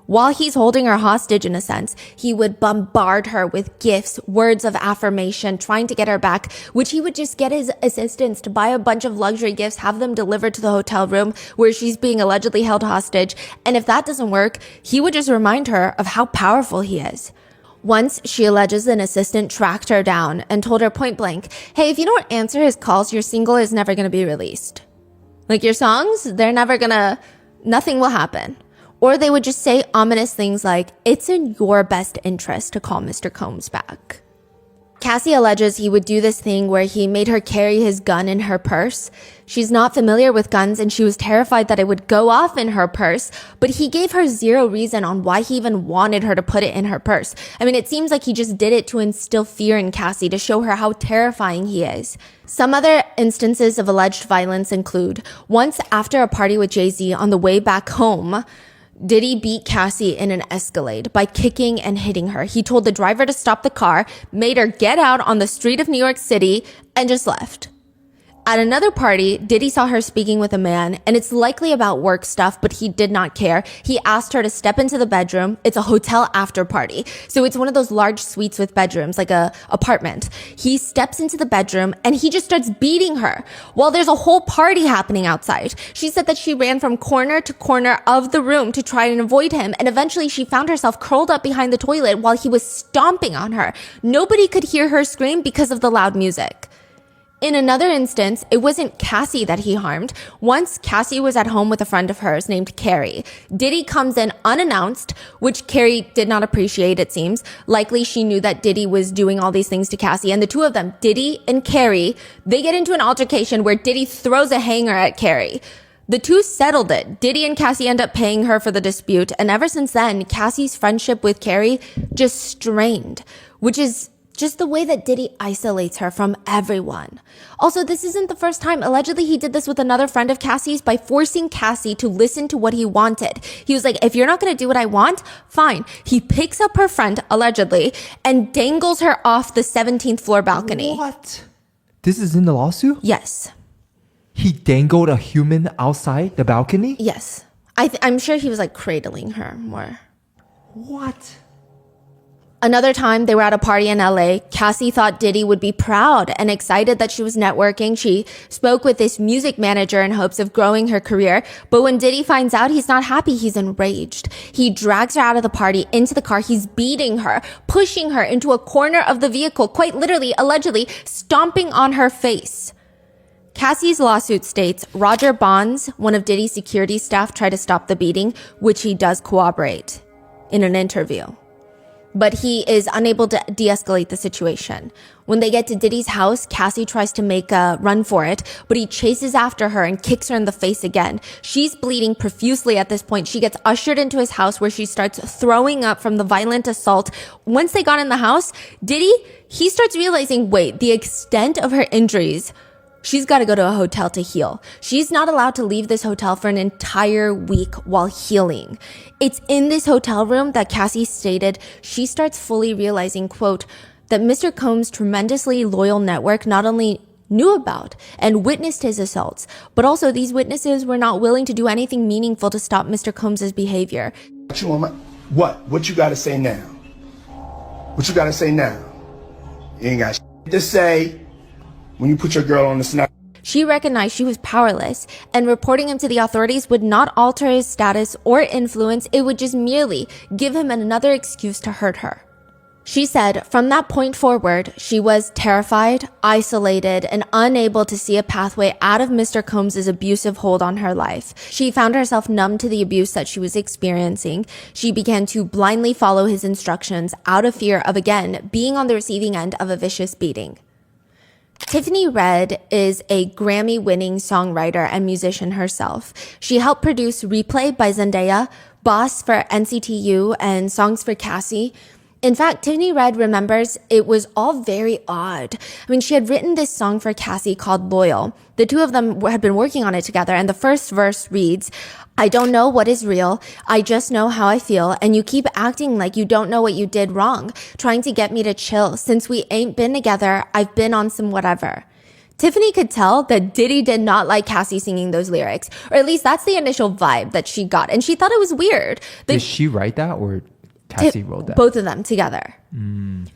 While he's holding her hostage in a sense, he would bombard her with gifts, words of affirmation, trying to get her back, which he would just get his assistants to buy a bunch of luxury gifts, have them delivered to the hotel room where she's being allegedly held hostage. And if that doesn't work, he would just remind her of how powerful he is. Once, she alleges an assistant tracked her down and told her point blank, hey, if you don't answer his calls, your single is never going to be released. Like your songs, nothing will happen. Or they would just say ominous things like, it's in your best interest to call Mr. Combs back. Cassie alleges he would do this thing where he made her carry his gun in her purse. She's not familiar with guns and she was terrified that it would go off in her purse, but he gave her zero reason on why he even wanted her to put it in her purse. I mean, it seems like he just did it to instill fear in Cassie, to show her how terrifying he is. Some other instances of alleged violence include, once after a party with Jay-Z on the way back home, Diddy beat Cassie in an Escalade by kicking and hitting her. He told the driver to stop the car, made her get out on the street of New York City, and just left. At another party, Diddy saw her speaking with a man, and it's likely about work stuff, but he did not care. He asked her to step into the bedroom. It's a hotel after party. So it's one of those large suites with bedrooms, like a apartment. He steps into the bedroom and he just starts beating her while there's a whole party happening outside. She said that she ran from corner to corner of the room to try and avoid him, and eventually she found herself curled up behind the toilet while he was stomping on her. Nobody could hear her scream because of the loud music. In another instance, it wasn't Cassie that he harmed. Once, Cassie was at home with a friend of hers named Carrie. Diddy comes in unannounced, which Carrie did not appreciate, it seems. Likely she knew that Diddy was doing all these things to Cassie. And the two of them, Diddy and Carrie, they get into an altercation where Diddy throws a hanger at Carrie. The two settled it. Diddy and Cassie end up paying her for the dispute. And ever since then, Cassie's friendship with Carrie just strained, which is Just the way that Diddy isolates her from everyone. Also, this isn't the first time. Allegedly, he did this with another friend of Cassie's by forcing Cassie to listen to what he wanted. He was like, if you're not going to do what I want, fine. He picks up her friend, allegedly, and dangles her off the 17th floor balcony. What? This is in the lawsuit? Yes. He dangled a human outside the balcony? Yes. I'm sure he was like cradling her more. What? Another time, they were at a party in LA. Cassie thought Diddy would be proud and excited that she was networking. She spoke with this music manager in hopes of growing her career. But when Diddy finds out, he's not happy. He's enraged. He drags her out of the party into the car. He's beating her, pushing her into a corner of the vehicle, quite literally, allegedly, stomping on her face. Cassie's lawsuit states Roger Bonds, one of Diddy's security staff, tried to stop the beating, which he does corroborate in an interview. But he is unable to de-escalate the situation. When they get to Diddy's house, Cassie tries to make a run for it, but he chases after her and kicks her in the face again. She's bleeding profusely at this point. She gets ushered into his house where she starts throwing up from the violent assault. Once they got in the house, Diddy, he starts realizing, wait, the extent of her injuries, she's got to go to a hotel to heal. She's not allowed to leave this hotel for an entire week while healing. It's in this hotel room that Cassie stated she starts fully realizing, quote, that Mr. Combs' tremendously loyal network not only knew about and witnessed his assaults, but also these witnesses were not willing to do anything meaningful to stop Mr. Combs' behavior. What you gotta say now? What you gotta say now? You ain't got shit to say when you put your girl on the sniper. She recognized she was powerless, and reporting him to the authorities would not alter his status or influence. It would just merely give him another excuse to hurt her. She said from that point forward, she was terrified, isolated, and unable to see a pathway out of Mr. Combs' abusive hold on her life. She found herself numb to the abuse that she was experiencing. She began to blindly follow his instructions out of fear of, again, being on the receiving end of a vicious beating. Tiffany Red is a Grammy-winning songwriter and musician herself. She helped produce Replay by Zendaya, Boss for NCTU, and Songs for Cassie. In fact, Tiffany Red remembers it was all very odd. I mean, she had written this song for Cassie called Loyal. The two of them had been working on it together, and the first verse reads, I don't know what is real. I just know how I feel. And you keep acting like you don't know what you did wrong, trying to get me to chill. Since we ain't been together, I've been on some whatever. Tiffany could tell that Diddy did not like Cassie singing those lyrics, or at least that's the initial vibe that she got. And she thought it was weird. Did she write that or Cassie wrote that? Both of them together.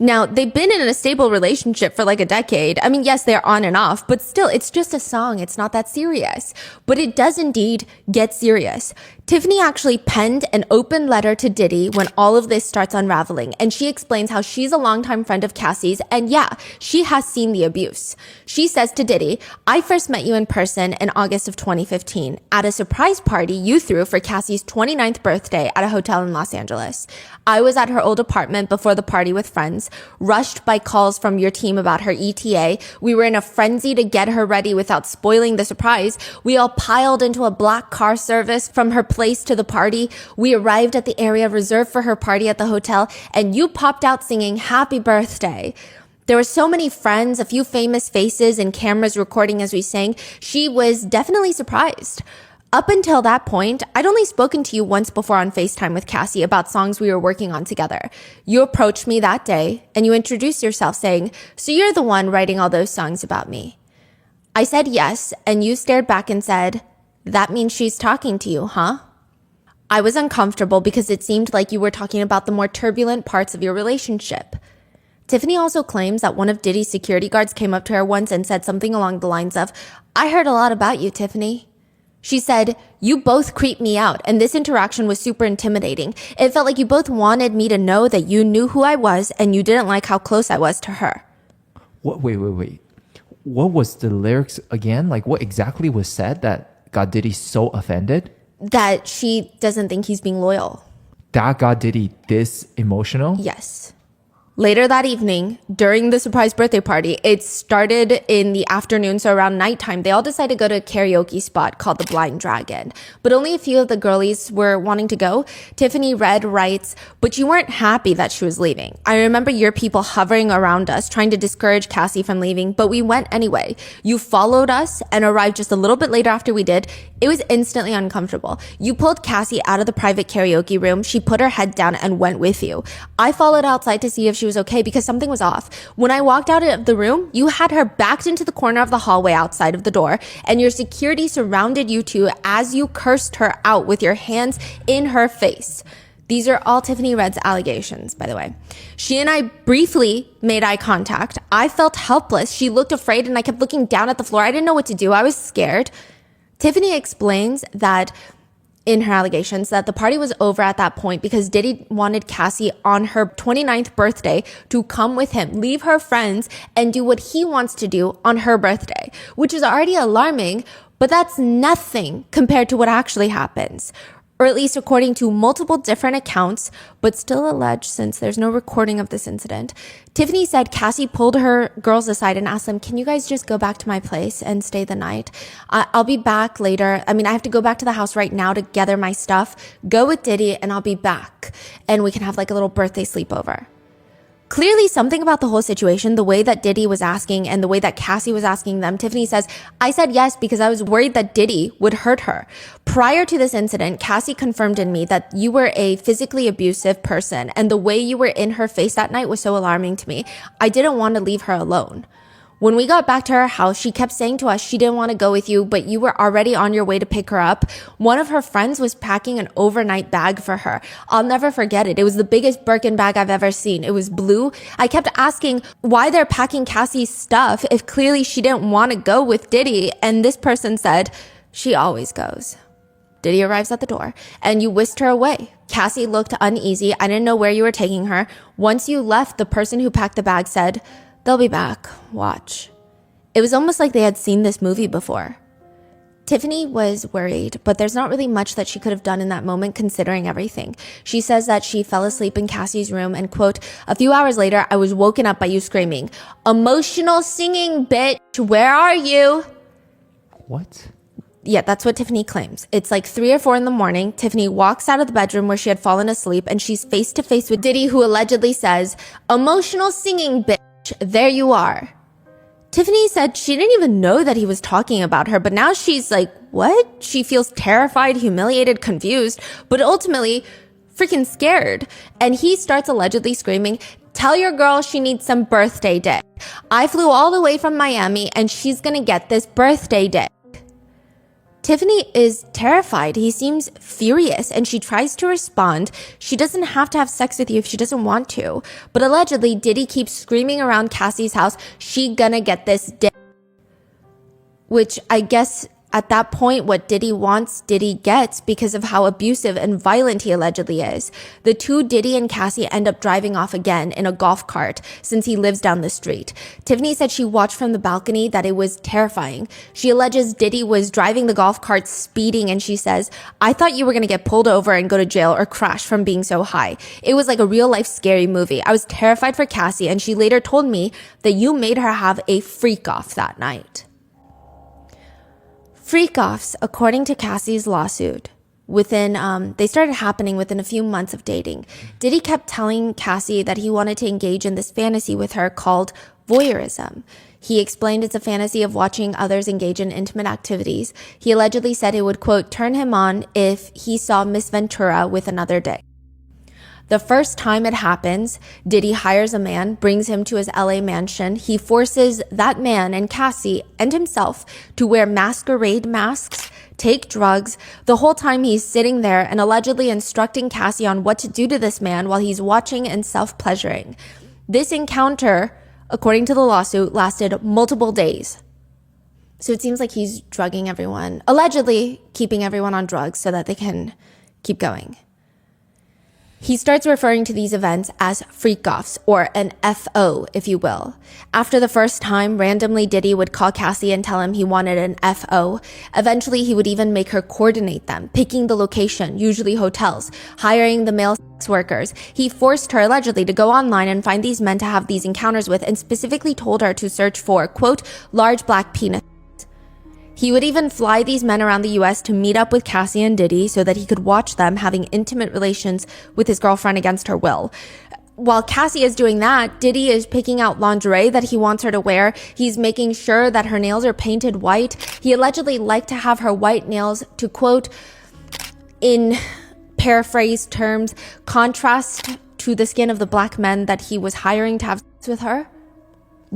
Now, they've been in a stable relationship for like a decade. I mean, yes, they're on and off, but still, it's just a song. It's not that serious. But it does indeed get serious. Tiffany actually penned an open letter to Diddy when all of this starts unraveling, and she explains how she's a longtime friend of Cassie's, and yeah, she has seen the abuse. She says to Diddy, I first met you in person in August of 2015 at a surprise party you threw for Cassie's 29th birthday at a hotel in Los Angeles. I was at her old apartment before the party with friends, rushed by calls from your team about her ETA. We were in a frenzy to get her ready without spoiling the surprise. We all piled into a black car service from her place to the party. We arrived at the area reserved for her party at the hotel, and you popped out singing happy birthday. There were so many friends, a few famous faces, and cameras recording as we sang. She was definitely surprised. Up until that point, I'd only spoken to you once before on FaceTime with Cassie about songs we were working on together. You approached me that day, and you introduced yourself saying, so you're the one writing all those songs about me. I said yes, and you stared back and said, that means she's talking to you, huh? I was uncomfortable because it seemed like you were talking about the more turbulent parts of your relationship. Tiffany also claims that one of Diddy's security guards came up to her once and said something along the lines of, I heard a lot about you, Tiffany. She said, you both creeped me out, and this interaction was super intimidating. It felt like you both wanted me to know that you knew who I was and you didn't like how close I was to her. What? Wait. What was the lyrics again? Like, what exactly was said that got Diddy so offended? That she doesn't think he's being loyal. That got Diddy this emotional? Yes. Later that evening, during the surprise birthday party, it started in the afternoon, so around nighttime, they all decided to go to a karaoke spot called the Blind Dragon. But only a few of the girlies were wanting to go. Tiffany Red writes, "But you weren't happy that she was leaving. I remember your people hovering around us, trying to discourage Cassie from leaving, but we went anyway. You followed us and arrived just a little bit later after we did. It was instantly uncomfortable. You pulled Cassie out of the private karaoke room. She put her head down and went with you. I followed outside to see if she was okay because something was off. When I walked out of the room, you had her backed into the corner of the hallway outside of the door, and your security surrounded you two as you cursed her out with your hands in her face." These are all Tiffany Red's allegations, by the way. "She and I briefly made eye contact. I felt helpless. She looked afraid and I kept looking down at the floor. I didn't know what to do. I was scared." Tiffany explains that in her allegations that the party was over at that point because Diddy wanted Cassie on her 29th birthday to come with him, leave her friends, and do what he wants to do on her birthday, which is already alarming, but that's nothing compared to what actually happens. Or at least according to multiple different accounts, but still alleged since there's no recording of this incident. Tiffany said Cassie pulled her girls aside and asked them, "Can you guys just go back to my place and stay the night? I'll be back later. I have to go back to the house right now to gather my stuff. Go with Diddy and I'll be back. And we can have like a little birthday sleepover." Clearly something about the whole situation, the way that Diddy was asking and the way that Cassie was asking them, Tiffany says, "I said yes because I was worried that Diddy would hurt her. Prior to this incident, Cassie confirmed in me that you were a physically abusive person and the way you were in her face that night was so alarming to me. I didn't want to leave her alone. When we got back to her house, she kept saying to us she didn't want to go with you, but you were already on your way to pick her up. One of her friends was packing an overnight bag for her. I'll never forget it. It was the biggest Birkin bag I've ever seen. It was blue. I kept asking why they're packing Cassie's stuff if clearly she didn't want to go with Diddy. And this person said, she always goes." Diddy arrives at the door and you whisked her away. Cassie looked uneasy. I didn't know where you were taking her. Once you left, the person who packed the bag said, "They'll be back. Watch." It was almost like they had seen this movie before. Tiffany was worried, but there's not really much that she could have done in that moment considering everything. She says that she fell asleep in Cassie's room and, quote, "A few hours later, I was woken up by you screaming, 'Emotional singing, bitch, where are you?'" What? Yeah, that's what Tiffany claims. It's like 3 or 4 in the morning. Tiffany walks out of the bedroom where she had fallen asleep and she's face to face with Diddy, who allegedly says, "Emotional singing, bitch. There you are." Tiffany said she didn't even know that he was talking about her, but now she's like, what? She feels terrified, humiliated, confused, but ultimately freaking scared. And he starts allegedly screaming, "Tell your girl she needs some birthday dick. I flew all the way from Miami and she's gonna get this birthday dick." Tiffany is terrified. He seems furious and she tries to respond. She doesn't have to have sex with you if she doesn't want to. But allegedly, Diddy keeps screaming around Cassie's house, "She gonna get this dick." Which I guess at that point, what Diddy wants, Diddy gets because of how abusive and violent he allegedly is. The two, Diddy and Cassie, end up driving off again in a golf cart since he lives down the street. Tiffany said she watched from the balcony that it was terrifying. She alleges Diddy was driving the golf cart speeding and she says, "I thought you were going to get pulled over and go to jail or crash from being so high. It was like a real life scary movie. I was terrified for Cassie and she later told me that you made her have a freak off that night." Freak-offs, according to Cassie's lawsuit, they started happening within a few months of dating. Diddy kept telling Cassie that he wanted to engage in this fantasy with her called voyeurism. He explained it's a fantasy of watching others engage in intimate activities. He allegedly said it would, quote, turn him on if he saw Miss Ventura with another dick. The first time it happens, Diddy hires a man, brings him to his LA mansion. He forces that man and Cassie and himself to wear masquerade masks, take drugs. The whole time he's sitting there and allegedly instructing Cassie on what to do to this man while he's watching and self-pleasuring. This encounter, according to the lawsuit, lasted multiple days. So it seems like he's drugging everyone, allegedly keeping everyone on drugs so that they can keep going. He starts referring to these events as freak-offs, or an FO, if you will. After the first time, randomly Diddy would call Cassie and tell him he wanted an FO. Eventually, he would even make her coordinate them, picking the location, usually hotels, hiring the male sex workers. He forced her, allegedly, to go online and find these men to have these encounters with, and specifically told her to search for, quote, large black penis. He would even fly these men around the US to meet up with Cassie and Diddy so that he could watch them having intimate relations with his girlfriend against her will. While Cassie is doing that, Diddy is picking out lingerie that he wants her to wear. He's making sure that her nails are painted white. He allegedly liked to have her white nails to, quote, in paraphrased terms, contrast to the skin of the black men that he was hiring to have sex with her.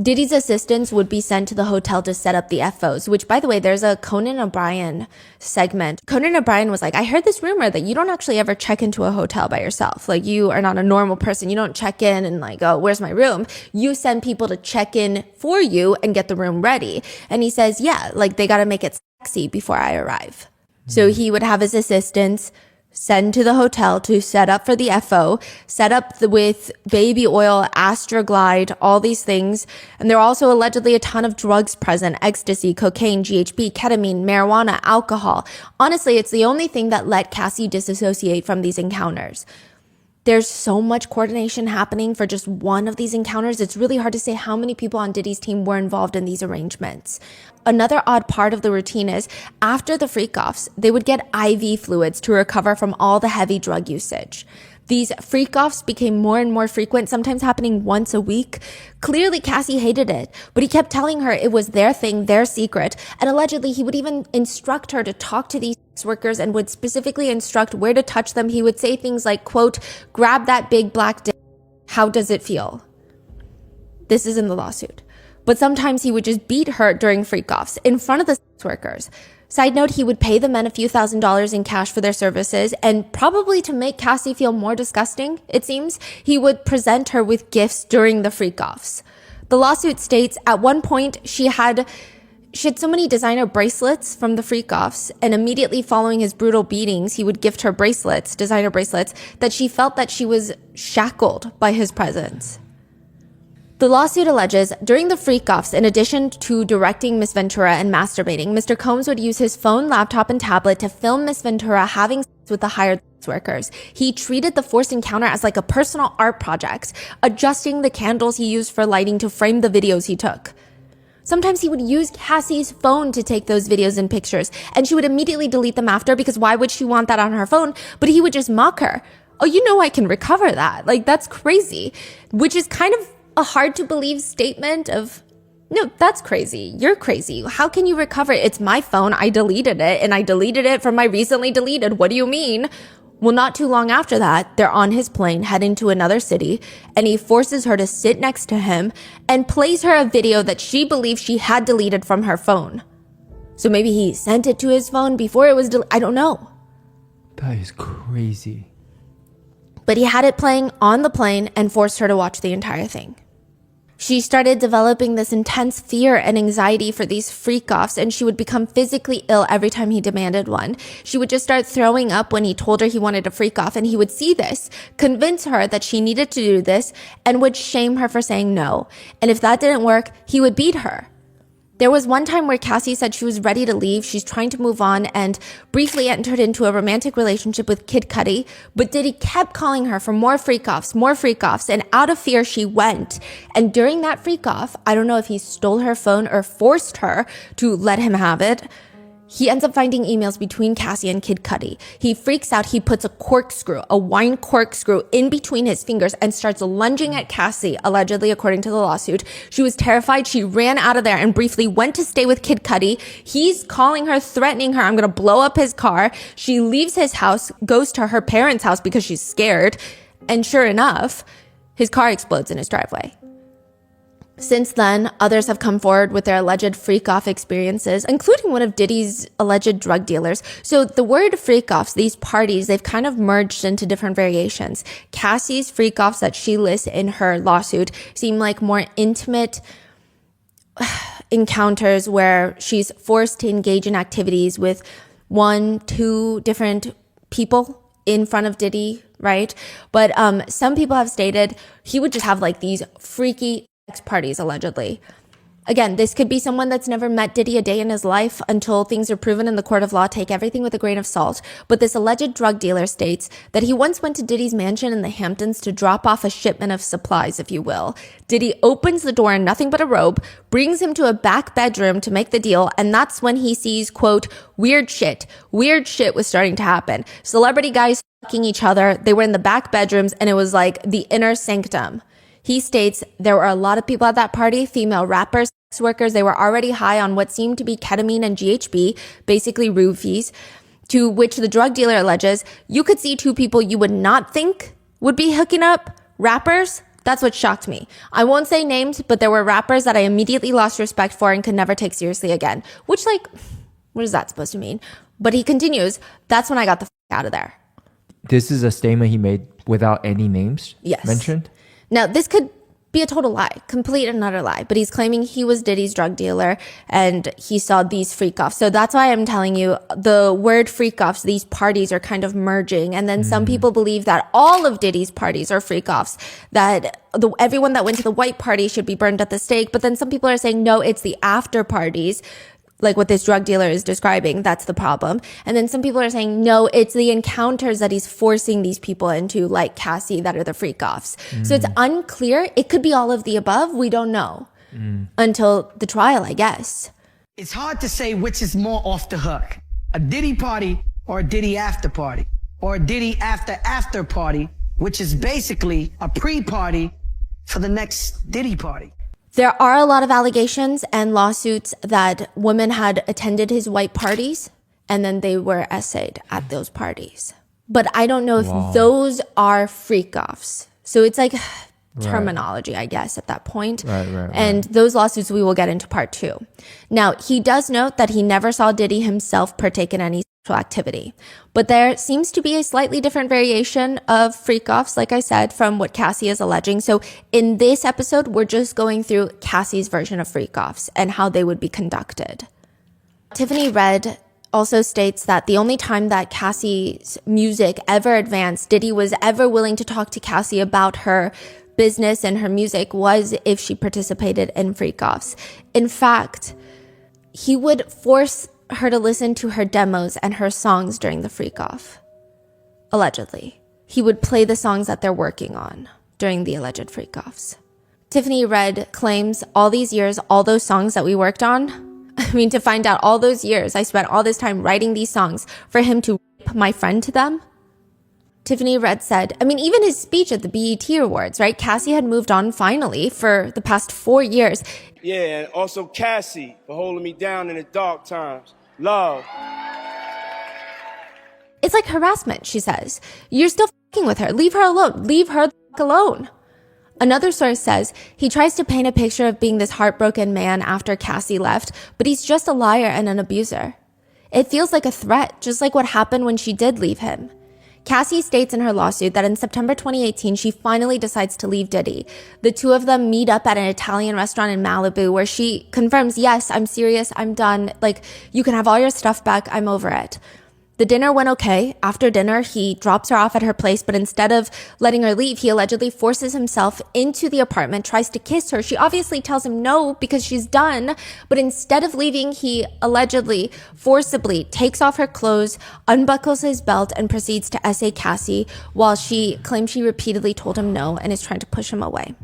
Diddy's assistants would be sent to the hotel to set up the FOs, which, by the way, there's a Conan O'Brien segment. Conan O'Brien was like, I heard this rumor that you don't actually ever check into a hotel by yourself. Like, you are not a normal person. You don't check in and like, oh, where's my room? You send people to check in for you and get the room ready. And he says, yeah, like they got to make it sexy before I arrive. So he would have his assistants send to the hotel to set up for the FO, set up with baby oil, Astroglide, all these things. And there are also allegedly a ton of drugs present: ecstasy, cocaine, GHB, ketamine, marijuana, alcohol. Honestly, it's the only thing that let Cassie disassociate from these encounters. There's so much coordination happening for just one of these encounters. It's really hard to say how many people on Diddy's team were involved in these arrangements. Another odd part of the routine is after the freak-offs, they would get IV fluids to recover from all the heavy drug usage. These freak-offs became more and more frequent, sometimes happening once a week. Clearly, Cassie hated it, but he kept telling her it was their thing, their secret. And allegedly, he would even instruct her to talk to these sex workers and would specifically instruct where to touch them. He would say things like, quote, grab that big black dick. How does it feel? This is in the lawsuit. But sometimes he would just beat her during freak-offs in front of the sex workers. Side note, he would pay the men a few $1,000s in cash for their services, and probably to make Cassie feel more disgusting, it seems, he would present her with gifts during the freak-offs. The lawsuit states at one point she had so many designer bracelets from the freak-offs, and immediately following his brutal beatings, he would gift her bracelets, designer bracelets, that she felt that she was shackled by his presence. The lawsuit alleges during the freak-offs, in addition to directing Miss Ventura and masturbating, Mr. Combs would use his phone, laptop, and tablet to film Miss Ventura having sex with the hired sex workers. He treated the forced encounter as like a personal art project, adjusting the candles he used for lighting to frame the videos he took. Sometimes he would use Cassie's phone to take those videos and pictures, and she would immediately delete them after because why would she want that on her phone? But he would just mock her. Oh, you know I can recover that. Like, that's crazy. Which is kind of a hard to believe statement of, no, that's crazy. You're crazy. How can you recover it? It's my phone. I deleted it, and I deleted it from my recently deleted. What do you mean? Well, not too long after that, they're on his plane heading to another city, and he forces her to sit next to him and plays her a video that she believes she had deleted from her phone. So maybe he sent it to his phone before it was I don't know. That is crazy. But he had it playing on the plane and forced her to watch the entire thing. She started developing this intense fear and anxiety for these freak-offs, and she would become physically ill every time he demanded one. She would just start throwing up when he told her he wanted a freak-off, and he would see this, convince her that she needed to do this, and would shame her for saying no. And if that didn't work, he would beat her. There was one time where Cassie said she was ready to leave. She's trying to move on and briefly entered into a romantic relationship with Kid Cudi, but Diddy kept calling her for more freak-offs, and out of fear, she went. And during that freak-off, I don't know if he stole her phone or forced her to let him have it, he ends up finding emails between Cassie and Kid Cudi. He freaks out. He puts a wine corkscrew in between his fingers and starts lunging at Cassie, allegedly, according to the lawsuit. She was terrified. She ran out of there and briefly went to stay with Kid Cudi. He's calling her, threatening her, I'm going to blow up his car. She leaves his house, goes to her parents' house because she's scared. And sure enough, his car explodes in his driveway. Since then, others have come forward with their alleged freak-off experiences, including one of Diddy's alleged drug dealers. So the word freak-offs, these parties, they've kind of merged into different variations. Cassie's freak-offs that she lists in her lawsuit seem like more intimate encounters where she's forced to engage in activities with 1-2 different people in front of Diddy, right? But some people have stated he would just have like these freaky sex parties, allegedly. Again, this could be someone that's never met Diddy a day in his life until things are proven in the court of law. Take everything with a grain of salt. But this alleged drug dealer states that he once went to Diddy's mansion in the Hamptons to drop off a shipment of supplies, if you will. Diddy opens the door in nothing but a robe, brings him to a back bedroom to make the deal, and that's when he sees, quote, weird shit. Weird shit was starting to happen. Celebrity guys fucking each other. They were in the back bedrooms, and it was like the inner sanctum. He states there were a lot of people at that party, female rappers, sex workers. They were already high on what seemed to be ketamine and GHB, basically roofies, to which the drug dealer alleges you could see two people you would not think would be hooking up, rappers. That's what shocked me. I won't say names, but there were rappers that I immediately lost respect for and could never take seriously again. Which, like, what is that supposed to mean? But he continues, that's when I got the out of there. This is a statement he made without any names mentioned? Now, this could be a total lie, complete and utter lie, but he's claiming he was Diddy's drug dealer and he saw these freak-offs. So that's why I'm telling you the word freak-offs, these parties are kind of merging. And then some people believe that all of Diddy's parties are freak-offs, that everyone that went to the white party should be burned at the stake. But then some people are saying, no, it's the after parties, like what this drug dealer is describing. That's the problem. And then some people are saying, no, it's the encounters that he's forcing these people into, like Cassie, that are the freak-offs. So it's unclear. It could be all of the above. We don't know until the trial, I guess. It's hard to say which is more off the hook, a Diddy party or a Diddy after party, or a Diddy after party, which is basically a pre-party for the next Diddy party. There are a lot of allegations and lawsuits that women had attended his white parties and then they were essayed at those parties. But I don't know if those are freak-offs. So it's like terminology, I guess, at that point. And those lawsuits we will get into part 2. Now, he does note that he never saw Diddy himself partake in any sexual activity. But there seems to be a slightly different variation of freak-offs, like I said, from what Cassie is alleging. So in this episode, we're just going through Cassie's version of freak-offs and how they would be conducted. Tiffany Red also states that the only time that Cassie's music ever advanced, Diddy was ever willing to talk to Cassie about her business and her music, was if she participated in freak-offs. In fact, he would force her to listen to her demos and her songs during the freak-off. Allegedly. He would play the songs that they're working on during the alleged freak-offs. Tiffany Red claims all these years, all those songs that we worked on, to find out all those years, I spent all this time writing these songs for him to rape my friend to them. Tiffany Red said, even his speech at the BET Awards, right? Cassie had moved on finally for the past 4 years. Yeah, and also Cassie for holding me down in the dark times. Love. It's like harassment, she says. You're still fucking with her. Leave her alone. Leave her the fuck alone. Another source says he tries to paint a picture of being this heartbroken man after Cassie left, but he's just a liar and an abuser. It feels like a threat, just like what happened when she did leave him. Cassie states in her lawsuit that in September 2018, she finally decides to leave Diddy. The two of them meet up at an Italian restaurant in Malibu where she confirms, yes, I'm serious, I'm done. Like, you can have all your stuff back, I'm over it. The dinner went okay. After dinner, he drops her off at her place, but instead of letting her leave, he allegedly forces himself into the apartment, tries to kiss her. She obviously tells him no because she's done, but instead of leaving, he allegedly, forcibly takes off her clothes, unbuckles his belt, and proceeds to essay Cassie while she claims she repeatedly told him no and is trying to push him away.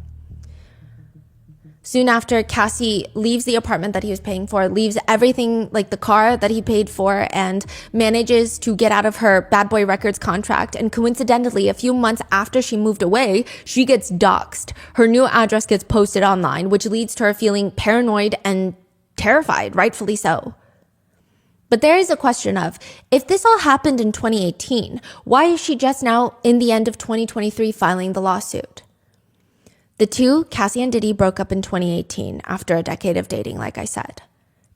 Soon after, Cassie leaves the apartment that he was paying for, leaves everything like the car that he paid for, and manages to get out of her Bad Boy Records contract. And coincidentally, a few months after she moved away, she gets doxxed. Her new address gets posted online, which leads to her feeling paranoid and terrified, rightfully so. But there is a question of, if this all happened in 2018, why is she just now, in the end of 2023, filing the lawsuit? The two, Cassie and Diddy, broke up in 2018 after a decade of dating, like I said.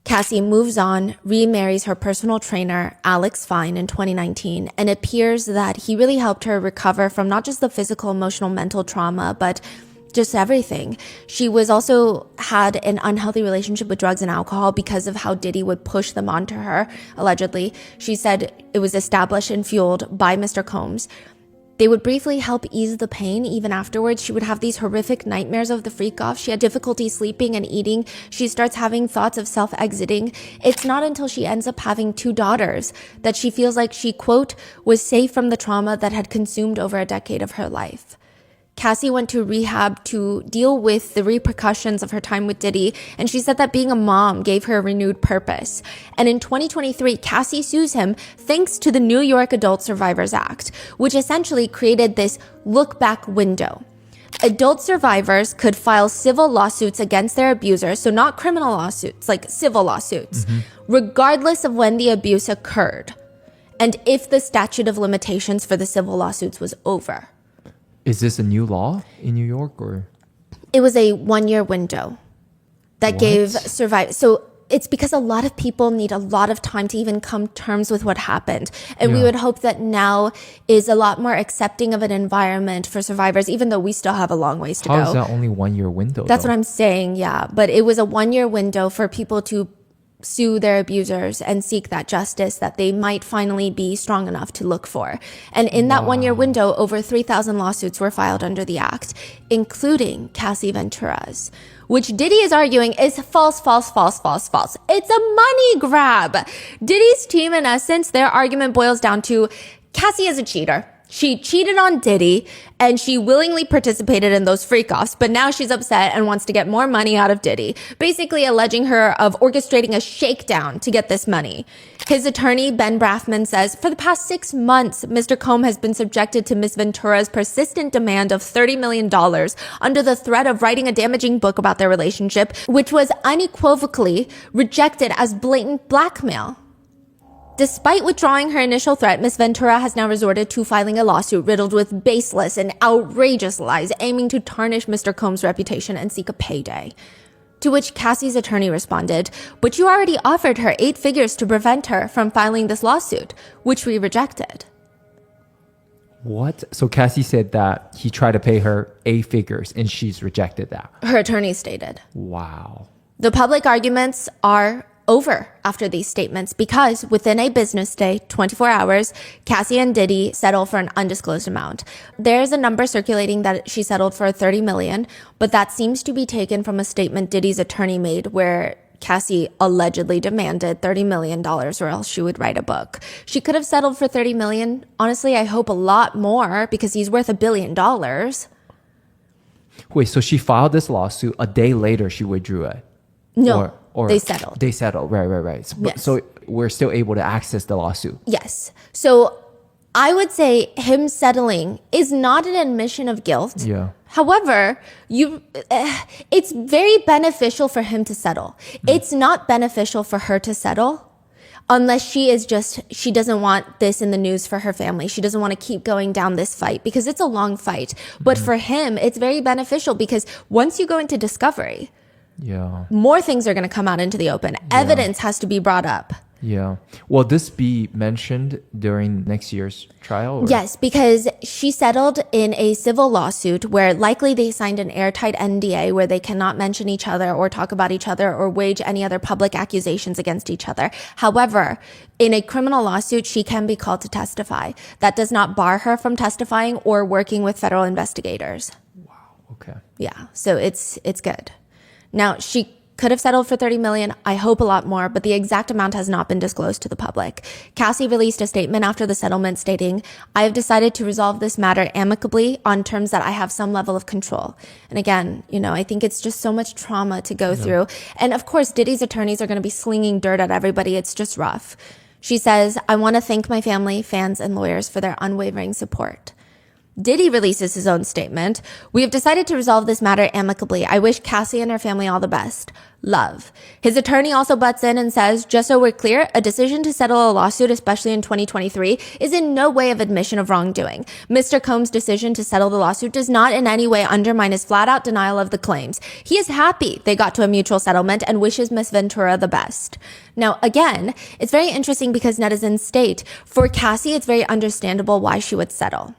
Cassie moves on, remarries her personal trainer, Alex Fine, in 2019, and it appears that he really helped her recover from not just the physical, emotional, mental trauma, but just everything. She was also had an unhealthy relationship with drugs and alcohol because of how Diddy would push them onto her, allegedly. She said it was established and fueled by Mr. Combs. They would briefly help ease the pain. Even afterwards, she would have these horrific nightmares of the freak-off. She had difficulty sleeping and eating. She starts having thoughts of self-exiting. It's not until she ends up having 2 daughters that she feels like she, quote, was safe from the trauma that had consumed over a decade of her life. Cassie went to rehab to deal with the repercussions of her time with Diddy, and she said that being a mom gave her a renewed purpose. And in 2023, Cassie sues him thanks to the New York Adult Survivors Act, which essentially created this look-back window. Adult survivors could file civil lawsuits against their abusers, so not criminal lawsuits, like civil lawsuits, regardless of when the abuse occurred, and if the statute of limitations for the civil lawsuits was over. Is this a new law in New York or? It was a 1-year window that gave survivors. So it's because a lot of people need a lot of time to even come to terms with what happened. And we would hope that now is a lot more accepting of an environment for survivors, even though we still have a long ways to go. How is that only 1-year window? That's what I'm saying, yeah. But it was a 1-year window for people to sue their abusers and seek that justice that they might finally be strong enough to look for. And in that 1-year window, over 3,000 lawsuits were filed under the act, including Cassie Ventura's, which Diddy is arguing is false, false, false, false, false. It's a money grab. Diddy's team, in essence, their argument boils down to Cassie is a cheater. She cheated on Diddy and she willingly participated in those freak-offs, but now she's upset and wants to get more money out of Diddy, basically alleging her of orchestrating a shakedown to get this money. His attorney, Ben Brafman, says, for the past 6 months, Mr. Combs has been subjected to Ms. Ventura's persistent demand of $30 million under the threat of writing a damaging book about their relationship, which was unequivocally rejected as blatant blackmail. Despite withdrawing her initial threat, Ms. Ventura has now resorted to filing a lawsuit riddled with baseless and outrageous lies, aiming to tarnish Mr. Combs' reputation and seek a payday. To which Cassie's attorney responded, but you already offered her 8 figures to prevent her from filing this lawsuit, which we rejected. What? So Cassie said that he tried to pay her 8 figures and she's rejected that. Her attorney stated. Wow. The public arguments are over after these statements because within a business day, 24 hours, Cassie and Diddy settle for an undisclosed amount. There's a number circulating that she settled for $30 million, but that seems to be taken from a statement Diddy's attorney made where Cassie allegedly demanded $30 million or else she would write a book. She could have settled for $30 million. Honestly, I hope a lot more because he's worth $1 billion. Wait, so she filed this lawsuit. A day later, she withdrew it? No. Or they settled. They settled. Right. So, Yes. so we're still able to access the lawsuit. Yes. So I would say him settling is not an admission of guilt. Yeah. However, it's very beneficial for him to settle. It's not beneficial for her to settle unless she doesn't want this in the news for her family. She doesn't want to keep going down this fight because it's a long fight. But for him, it's very beneficial because once you go into discovery, more things are going to come out into the open. Evidence has to be brought up. Yeah. Will this be mentioned during next year's trial? Or? Yes, because she settled in a civil lawsuit where likely they signed an airtight NDA where they cannot mention each other or talk about each other or wage any other public accusations against each other. However, in a criminal lawsuit, she can be called to testify. That does not bar her from testifying or working with federal investigators. Wow. Okay. Yeah, so it's good. Now, she could have settled for $30 million. I hope a lot more, but the exact amount has not been disclosed to the public. Cassie released a statement after the settlement stating, I have decided to resolve this matter amicably on terms that I have some level of control. And again, I think it's just so much trauma to go through. And of course, Diddy's attorneys are going to be slinging dirt at everybody. It's just rough. She says, I want to thank my family, fans, and lawyers for their unwavering support. Diddy releases his own statement. We have decided to resolve this matter amicably. I wish Cassie and her family all the best. Love. His attorney also butts in and says, just so we're clear, a decision to settle a lawsuit, especially in 2023, is in no way of admission of wrongdoing. Mr. Combs' decision to settle the lawsuit does not in any way undermine his flat-out denial of the claims. He is happy they got to a mutual settlement and wishes Miss Ventura the best. Now, again, it's very interesting because netizens state, for Cassie, it's very understandable why she would settle.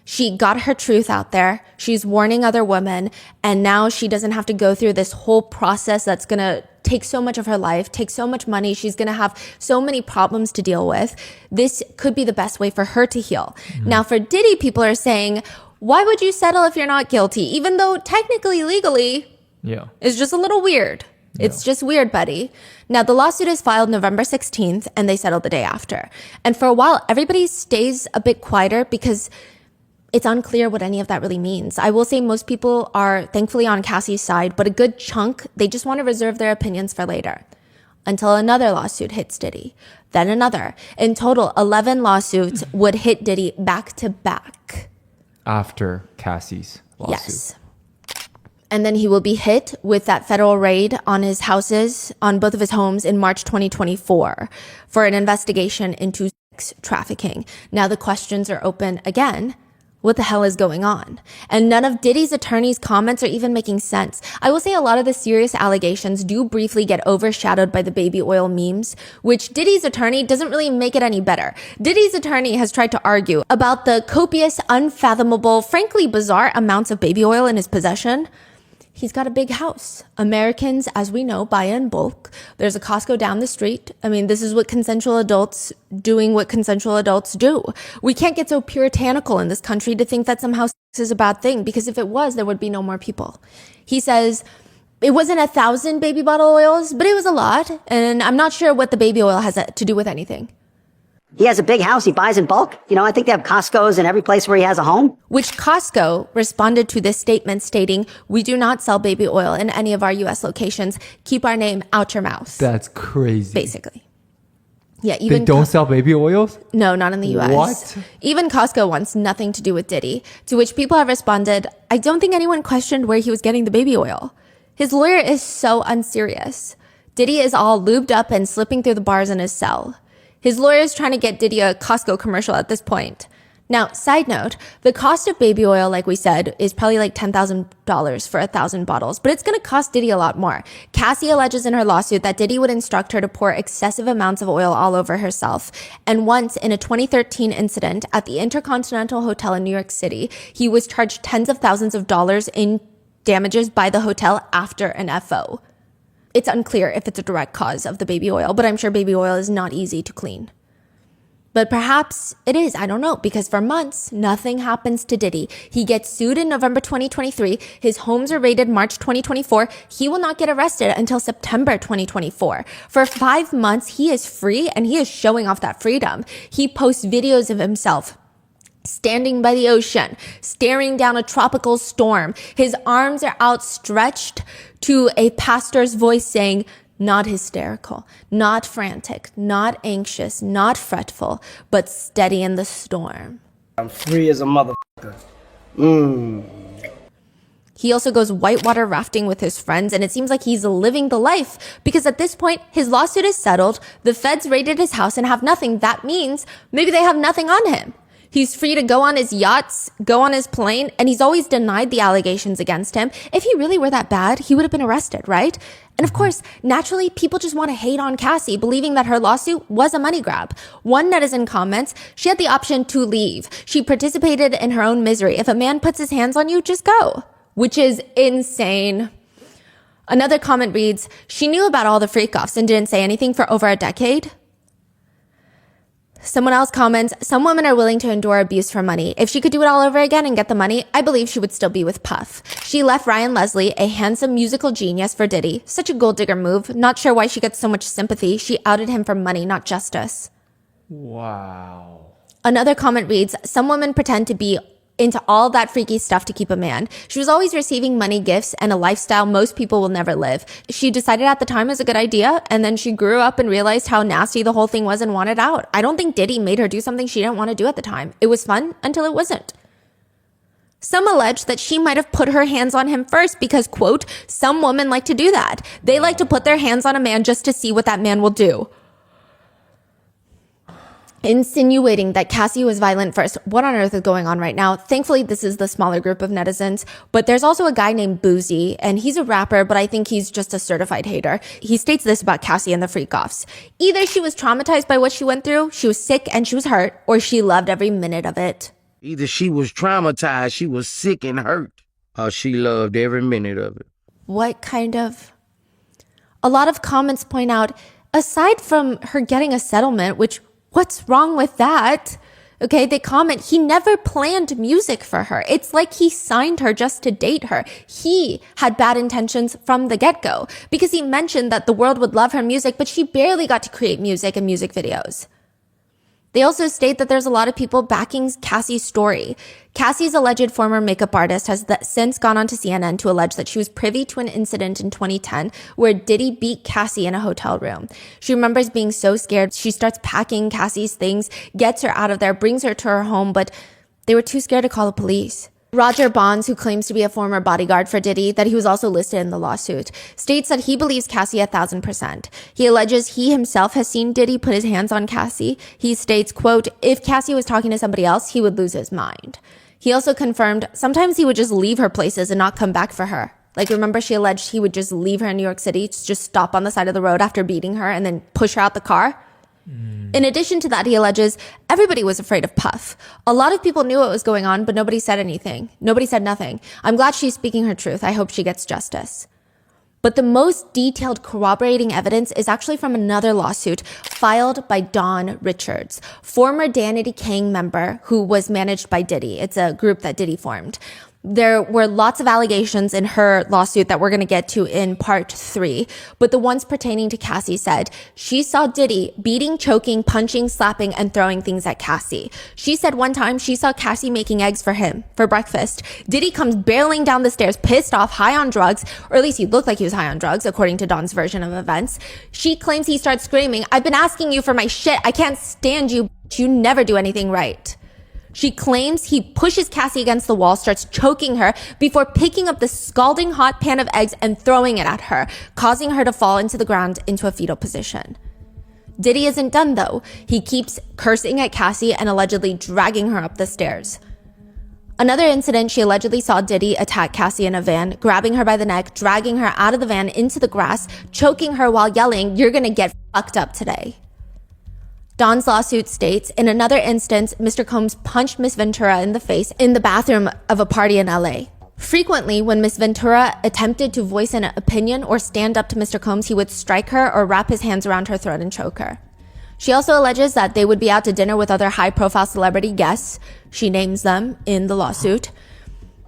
She got her truth out there. She's warning other women. And now she doesn't have to go through this whole process that's going to take so much of her life, take so much money. She's going to have so many problems to deal with. This could be the best way for her to heal. Now, for Diddy, people are saying, why would you settle if you're not guilty? Even though technically, legally, it's just a little weird. It's just weird, buddy. Now, the lawsuit is filed November 16th, and they settled the day after. And for a while, everybody stays a bit quieter because it's unclear what any of that really means. I will say most people are thankfully on Cassie's side, but a good chunk, they just want to reserve their opinions for later. Until another lawsuit hits Diddy, then another. In total, 11 lawsuits would hit Diddy back to back. After Cassie's lawsuit. Yes. And then he will be hit with that federal raid on his houses, on both of his homes in March 2024 for an investigation into sex trafficking. Now the questions are open again. What the hell is going on? And none of Diddy's attorney's comments are even making sense. I will say a lot of the serious allegations do briefly get overshadowed by the baby oil memes, which Diddy's attorney doesn't really make it any better. Diddy's attorney has tried to argue about the copious, unfathomable, frankly bizarre amounts of baby oil in his possession. He's got a big house. Americans, as we know, buy in bulk. There's a Costco down the street. I mean, this is what consensual adults doing what consensual adults do. We can't get so puritanical in this country to think that somehow sex is a bad thing, because if it was, there would be no more people. He says it wasn't 1,000 baby bottle oils, but it was a lot. And I'm not sure what the baby oil has to do with anything. He has a big house. He buys in bulk. You know, I think they have Costco's in every place where he has a home. Which Costco responded to this statement stating, we do not sell baby oil in any of our U.S. locations. Keep our name out your mouth. That's crazy. Basically. Yeah, even they don't sell baby oils? No, not in the U.S. What? Even Costco wants nothing to do with Diddy, to which people have responded, I don't think anyone questioned where he was getting the baby oil. His lawyer is so unserious. Diddy is all lubed up and slipping through the bars in his cell. His lawyer is trying to get Diddy a Costco commercial at this point. Now, side note, the cost of baby oil, like we said, is probably like $10,000 for 1,000 bottles, but it's going to cost Diddy a lot more. Cassie alleges in her lawsuit that Diddy would instruct her to pour excessive amounts of oil all over herself. And once, in a 2013 incident at the Intercontinental Hotel in New York City, he was charged tens of thousands of dollars in damages by the hotel after an FO. It's unclear if it's a direct cause of the baby oil, but I'm sure baby oil is not easy to clean. But perhaps it is, I don't know, because for months, nothing happens to Diddy. He gets sued in November 2023. His homes are raided March 2024. He will not get arrested until September 2024. For 5 months, he is free and he is showing off that freedom. He posts videos of himself standing by the ocean, staring down a tropical storm. His arms are outstretched to a pastor's voice saying, not hysterical, not frantic, not anxious, not fretful, but steady in the storm. I'm free as a motherfucker. He also goes whitewater rafting with his friends, and it seems like he's living the life because at this point, his lawsuit is settled. The feds raided his house and have nothing. That means maybe they have nothing on him. He's free to go on his yachts, go on his plane, and he's always denied the allegations against him. If he really were that bad, he would have been arrested, right? And of course, naturally, people just want to hate on Cassie, believing that her lawsuit was a money grab. One netizen comments, she had the option to leave. She participated in her own misery. If a man puts his hands on you, just go, which is insane. Another comment reads, she knew about all the freak-offs and didn't say anything for over a decade. Someone else comments, some women are willing to endure abuse for money. If she could do it all over again and get the money, I believe she would still be with Puff. She left Ryan Leslie, a handsome musical genius, for Diddy. Such a gold digger move. Not sure why she gets so much sympathy. She outed him for money, not justice. Wow. Another comment reads, some women pretend to be into all that freaky stuff to keep a man. She was always receiving money, gifts, and a lifestyle most people will never live. She decided at the time it was a good idea, and then she grew up and realized how nasty the whole thing was and wanted out. I don't think Diddy made her do something she didn't want to do at the time. It was fun until it wasn't. Some allege that she might have put her hands on him first because, quote, some women like to do that. They like to put their hands on a man just to see what that man will do. Insinuating that Cassie was violent first. What on earth is going on right now? Thankfully, this is the smaller group of netizens, but there's also a guy named Boozy, and he's a rapper, but I think he's just a certified hater. He states this about Cassie and the freak-offs. Either she was traumatized by what she went through, she was sick and she was hurt, or she loved every minute of it. Either she was traumatized, she was sick and hurt, or she loved every minute of it. What kind of A lot of comments point out, aside from her getting a settlement, which what's wrong with that? Okay, they comment, he never planned music for her. It's like he signed her just to date her. He had bad intentions from the get-go because he mentioned that the world would love her music, but she barely got to create music and music videos. They also state that there's a lot of people backing Cassie's story. Cassie's alleged former makeup artist has since gone on to CNN to allege that she was privy to an incident in 2010 where Diddy beat Cassie in a hotel room. She remembers being so scared. She starts packing Cassie's things, gets her out of there, brings her to her home, but they were too scared to call the police. Roger Bonds, who claims to be a former bodyguard for Diddy, that he was also listed in the lawsuit, states that he believes Cassie 1,000%. He alleges he himself has seen Diddy put his hands on Cassie. He states, quote, if Cassie was talking to somebody else, he would lose his mind. He also confirmed sometimes he would just leave her places and not come back for her. Like, remember she alleged he would just leave her in New York City, just stop on the side of the road after beating her and then push her out the car? In addition to that, he alleges everybody was afraid of Puff. A lot of people knew what was going on, but nobody said anything. Nobody said nothing. I'm glad she's speaking her truth. I hope she gets justice. But the most detailed corroborating evidence is actually from another lawsuit filed by Dawn Richards, former Danity Kane member who was managed by Diddy. It's a group that Diddy formed. There were lots of allegations in her lawsuit that we're going to get to in part 3, but the ones pertaining to Cassie said she saw Diddy beating, choking, punching, slapping, and throwing things at Cassie. She said one time she saw Cassie making eggs for him for breakfast. Diddy comes barreling down the stairs, pissed off, high on drugs, or at least he looked like he was high on drugs, according to Dawn's version of events. She claims he starts screaming, "I've been asking you for my shit. I can't stand you. You never do anything right." She claims he pushes Cassie against the wall, starts choking her before picking up the scalding hot pan of eggs and throwing it at her, causing her to fall into the ground into a fetal position. Diddy isn't done though. He keeps cursing at Cassie and allegedly dragging her up the stairs. Another incident, she allegedly saw Diddy attack Cassie in a van, grabbing her by the neck, dragging her out of the van into the grass, choking her while yelling, "You're gonna get fucked up today." Dawn's lawsuit states, in another instance, Mr. Combs punched Miss Ventura in the face in the bathroom of a party in LA. Frequently, when Miss Ventura attempted to voice an opinion or stand up to Mr. Combs, he would strike her or wrap his hands around her throat and choke her. She also alleges that they would be out to dinner with other high-profile celebrity guests. She names them in the lawsuit.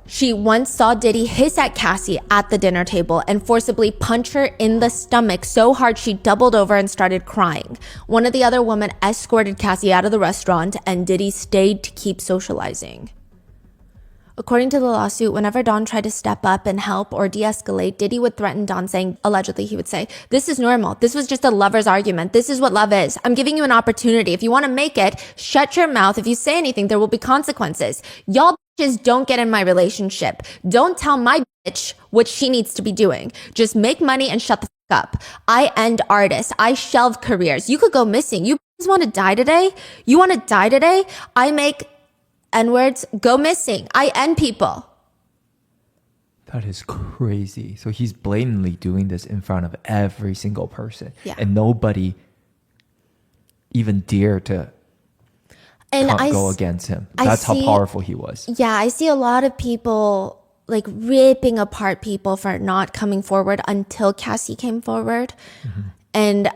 She once saw Diddy hiss at Cassie at the dinner table and forcibly punch her in the stomach so hard she doubled over and started crying. One of the other women escorted Cassie out of the restaurant and Diddy stayed to keep socializing. According to the lawsuit, whenever Dawn tried to step up and help or de-escalate, Diddy would threaten Dawn saying, allegedly he would say, "This is normal. This was just a lover's argument. This is what love is. I'm giving you an opportunity. If you want to make it, shut your mouth. If you say anything, there will be consequences. Y'all bitches don't get in my relationship. Don't tell my bitch what she needs to be doing. Just make money and shut the fuck up. I end artists. I shelve careers. You could go missing. You bitches want to die today? You want to die today? I make N-words go missing. I end people." That is crazy. So he's blatantly doing this in front of every single person. Yeah. And nobody even dare to go against him. That's how powerful he was. Yeah, I see a lot of people like ripping apart people for not coming forward until Cassie came forward. Mm-hmm. And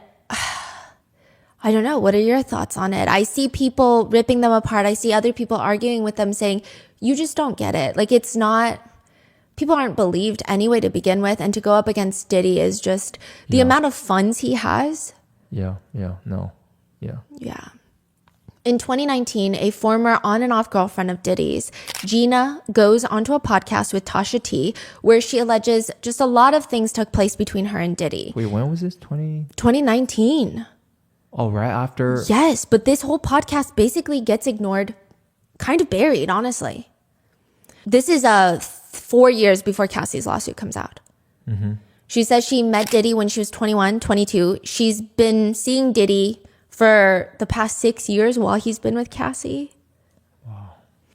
I don't know. What are your thoughts on it? I see people ripping them apart. I see other people arguing with them saying, you just don't get it. Like, it's not, people aren't believed anyway to begin with. And to go up against Diddy is just the amount of funds he has. Yeah. In 2019, a former on and off girlfriend of Diddy's, Gina, goes onto a podcast with Tasha T, where she alleges just a lot of things took place between her and Diddy. Wait, when was this? 2019. Oh, right after? Yes, but this whole podcast basically gets ignored, kind of buried, honestly. This is 4 years before Cassie's lawsuit comes out. Mm-hmm. She says she met Diddy when she was 21, 22. She's been seeing Diddy for the past 6 years while he's been with Cassie. Wow.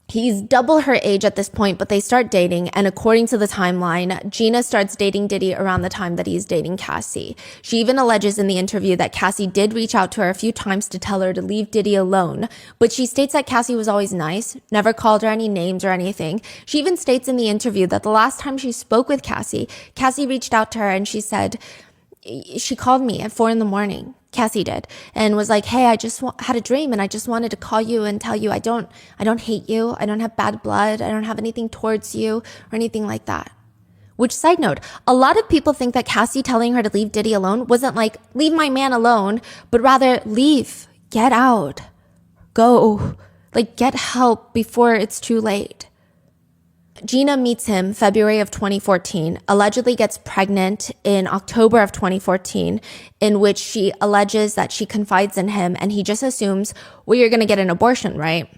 He's double her age at this point, but they start dating. And according to the timeline, Gina starts dating Diddy around the time that he's dating Cassie. She even alleges in the interview that Cassie did reach out to her a few times to tell her to leave Diddy alone. But she states that Cassie was always nice, never called her any names or anything. She even states in the interview that the last time she spoke with Cassie, Cassie reached out to her and she said, she called me at 4 a.m. Cassie did, and was like, hey, I just had a dream and I just wanted to call you and tell you I don't hate you. I don't have bad blood. I don't have anything towards you or anything like that. Which, side note, a lot of people think that Cassie telling her to leave Diddy alone wasn't like, leave my man alone, but rather leave, get out, go, like get help before it's too late. Gina meets him February of 2014, allegedly gets pregnant in October of 2014, in which she alleges that she confides in him and he just assumes, well, you're going to get an abortion, right?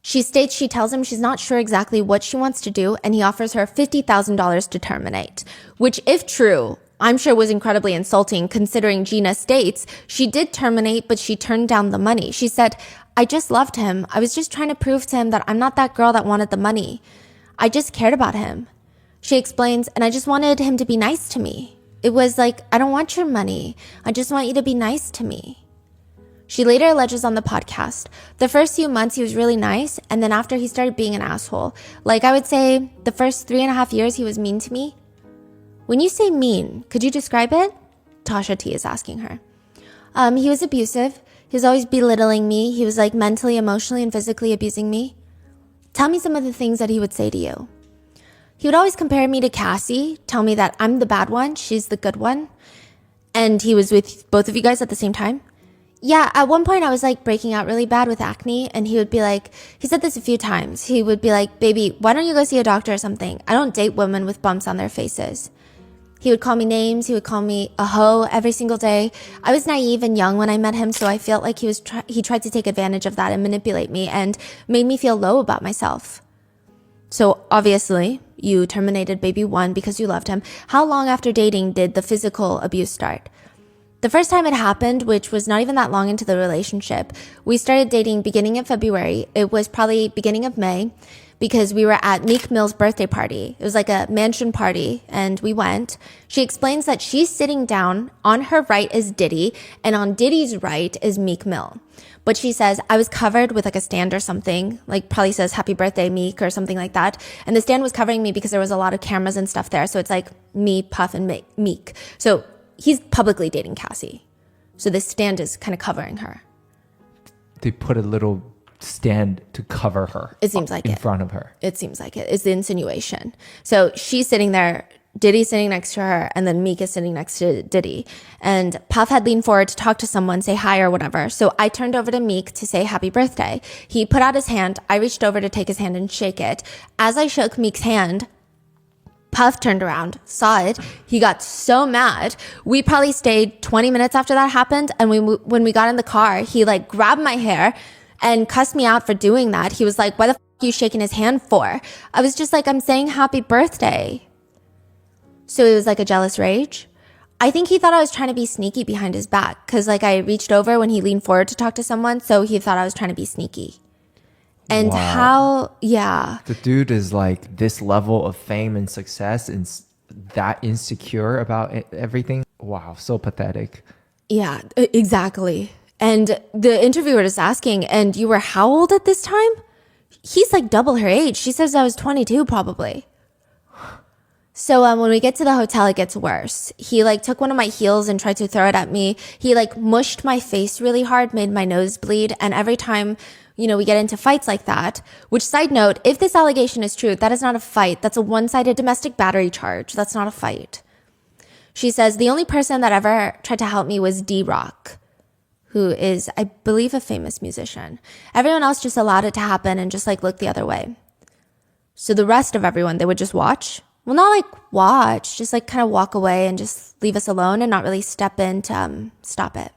She states she tells him she's not sure exactly what she wants to do, and he offers her $50,000 to terminate, which, if true, I'm sure was incredibly insulting, considering Gina states she did terminate, but she turned down the money. She said, I just loved him. I was just trying to prove to him that I'm not that girl that wanted the money. I just cared about him. She explains, and I just wanted him to be nice to me. It was like, I don't want your money. I just want you to be nice to me. She later alleges on the podcast, the first few months he was really nice, and then after he started being an asshole. Like, I would say the first 3.5 years he was mean to me. When you say mean, could you describe it? Tasha T is asking her. He was abusive. He was always belittling me. He was like mentally, emotionally, and physically abusing me. Tell me some of the things that he would say to you. He would always compare me to Cassie, tell me that I'm the bad one, she's the good one. And he was with both of you guys at the same time. Yeah, at one point I was like breaking out really bad with acne, and he would be like, he said this a few times. He would be like, baby, why don't you go see a doctor or something? I don't date women with bumps on their faces. He would call me names. He would call me a hoe every single day. I was naive and young when I met him, so I felt like he tried to take advantage of that and manipulate me and made me feel low about myself. So obviously, you terminated baby one because you loved him. How long after dating did the physical abuse start? The first time it happened, which was not even that long into the relationship, we started dating beginning of February. It was probably beginning of May, because we were at Meek Mill's birthday party. It was like a mansion party, and we went. She explains that she's sitting down. On her right is Diddy, and on Diddy's right is Meek Mill. But she says, I was covered with like a stand or something, like probably says happy birthday Meek or something like that. And the stand was covering me because there was a lot of cameras and stuff there. So it's like me, Puff, and Meek. So he's publicly dating Cassie. So this stand is kind of covering her. They put a little stand to cover her. It seems like in front of her. It seems like it. It's the insinuation. So she's sitting there, Diddy's sitting next to her, and then Meek is sitting next to Diddy. And Puff had leaned forward to talk to someone, say hi or whatever. So I turned over to Meek to say happy birthday. He put out his hand. I reached over to take his hand and shake it. As I shook Meek's hand, Puff turned around, saw it. He got so mad. We probably stayed 20 minutes after that happened. And when we got in the car, he like grabbed my hair and cussed me out for doing that. He was like, why the f*** are you shaking his hand for? I was just like, I'm saying happy birthday. So it was like a jealous rage. I think he thought I was trying to be sneaky behind his back, because like I reached over when he leaned forward to talk to someone, so he thought I was trying to be sneaky. And The dude is like this level of fame and success and that insecure about everything. Wow, so pathetic. Yeah, exactly. And the interviewer is asking, and you were how old at this time? He's like double her age. She says I was 22 probably. So when we get to the hotel, it gets worse. He like took one of my heels and tried to throw it at me. He like mushed my face really hard, made my nose bleed. And every time, you know, we get into fights like that, which, side note, if this allegation is true, that is not a fight. That's a one-sided domestic battery charge. That's not a fight. She says the only person that ever tried to help me was D-Rock, who is, I believe, a famous musician. Everyone else just allowed it to happen and just like looked the other way. So the rest of everyone, they would just watch. Well, not like watch, just like kind of walk away and just leave us alone and not really step in to stop it.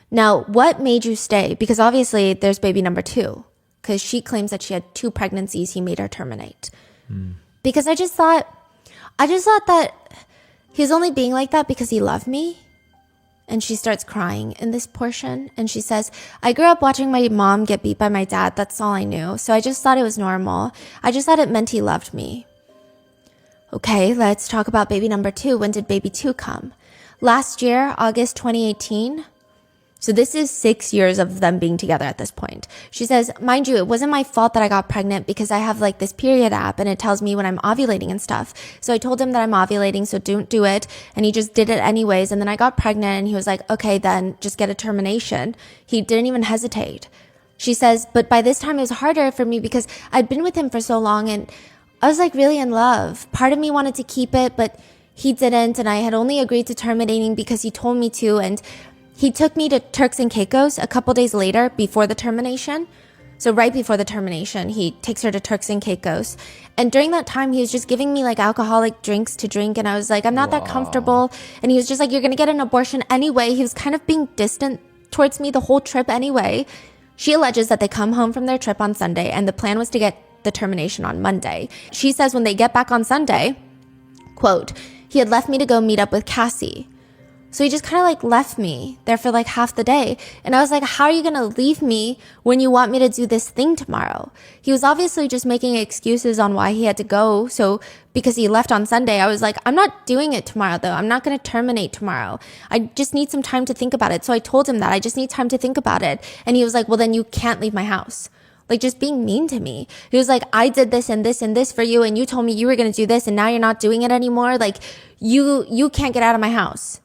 Now, what made you stay? Because obviously there's baby number 2, because she claims that she had 2 pregnancies he made her terminate. Because I just thought that he was only being like that because he loved me. And she starts crying in this portion. And she says, I grew up watching my mom get beat by my dad. That's all I knew. So I just thought it was normal. I just thought it meant he loved me. Okay, let's talk about baby number 2. When did baby 2 come? Last year, August 2018. So this is 6 years of them being together at this point. She says, mind you, it wasn't my fault that I got pregnant because I have like this period app and it tells me when I'm ovulating and stuff. So I told him that I'm ovulating, so don't do it. And he just did it anyways. And then I got pregnant and he was like, okay, then just get a termination. He didn't even hesitate. She says, but by this time it was harder for me because I'd been with him for so long and I was like really in love. Part of me wanted to keep it, but he didn't. And I had only agreed to terminating because he told me to. And he took me to Turks and Caicos a couple days later before the termination. So right before the termination, he takes her to Turks and Caicos. And during that time, he was just giving me like alcoholic drinks to drink. And I was like, I'm not that comfortable. And he was just like, you're going to get an abortion anyway. He was kind of being distant towards me the whole trip anyway. She alleges that they come home from their trip on Sunday and the plan was to get the termination on Monday. She says when they get back on Sunday, quote, he had left me to go meet up with Cassie. So he just kind of like left me there for like half the day. And I was like, how are you going to leave me when you want me to do this thing tomorrow? He was obviously just making excuses on why he had to go. So because he left on Sunday, I was like, I'm not doing it tomorrow though. I'm not going to terminate tomorrow. I just need some time to think about it. So I told him that I just need time to think about it. And he was like, well, then you can't leave my house. Like just being mean to me. He was like, I did this and this and this for you. And you told me you were going to do this and now you're not doing it anymore. Like you can't get out of my house.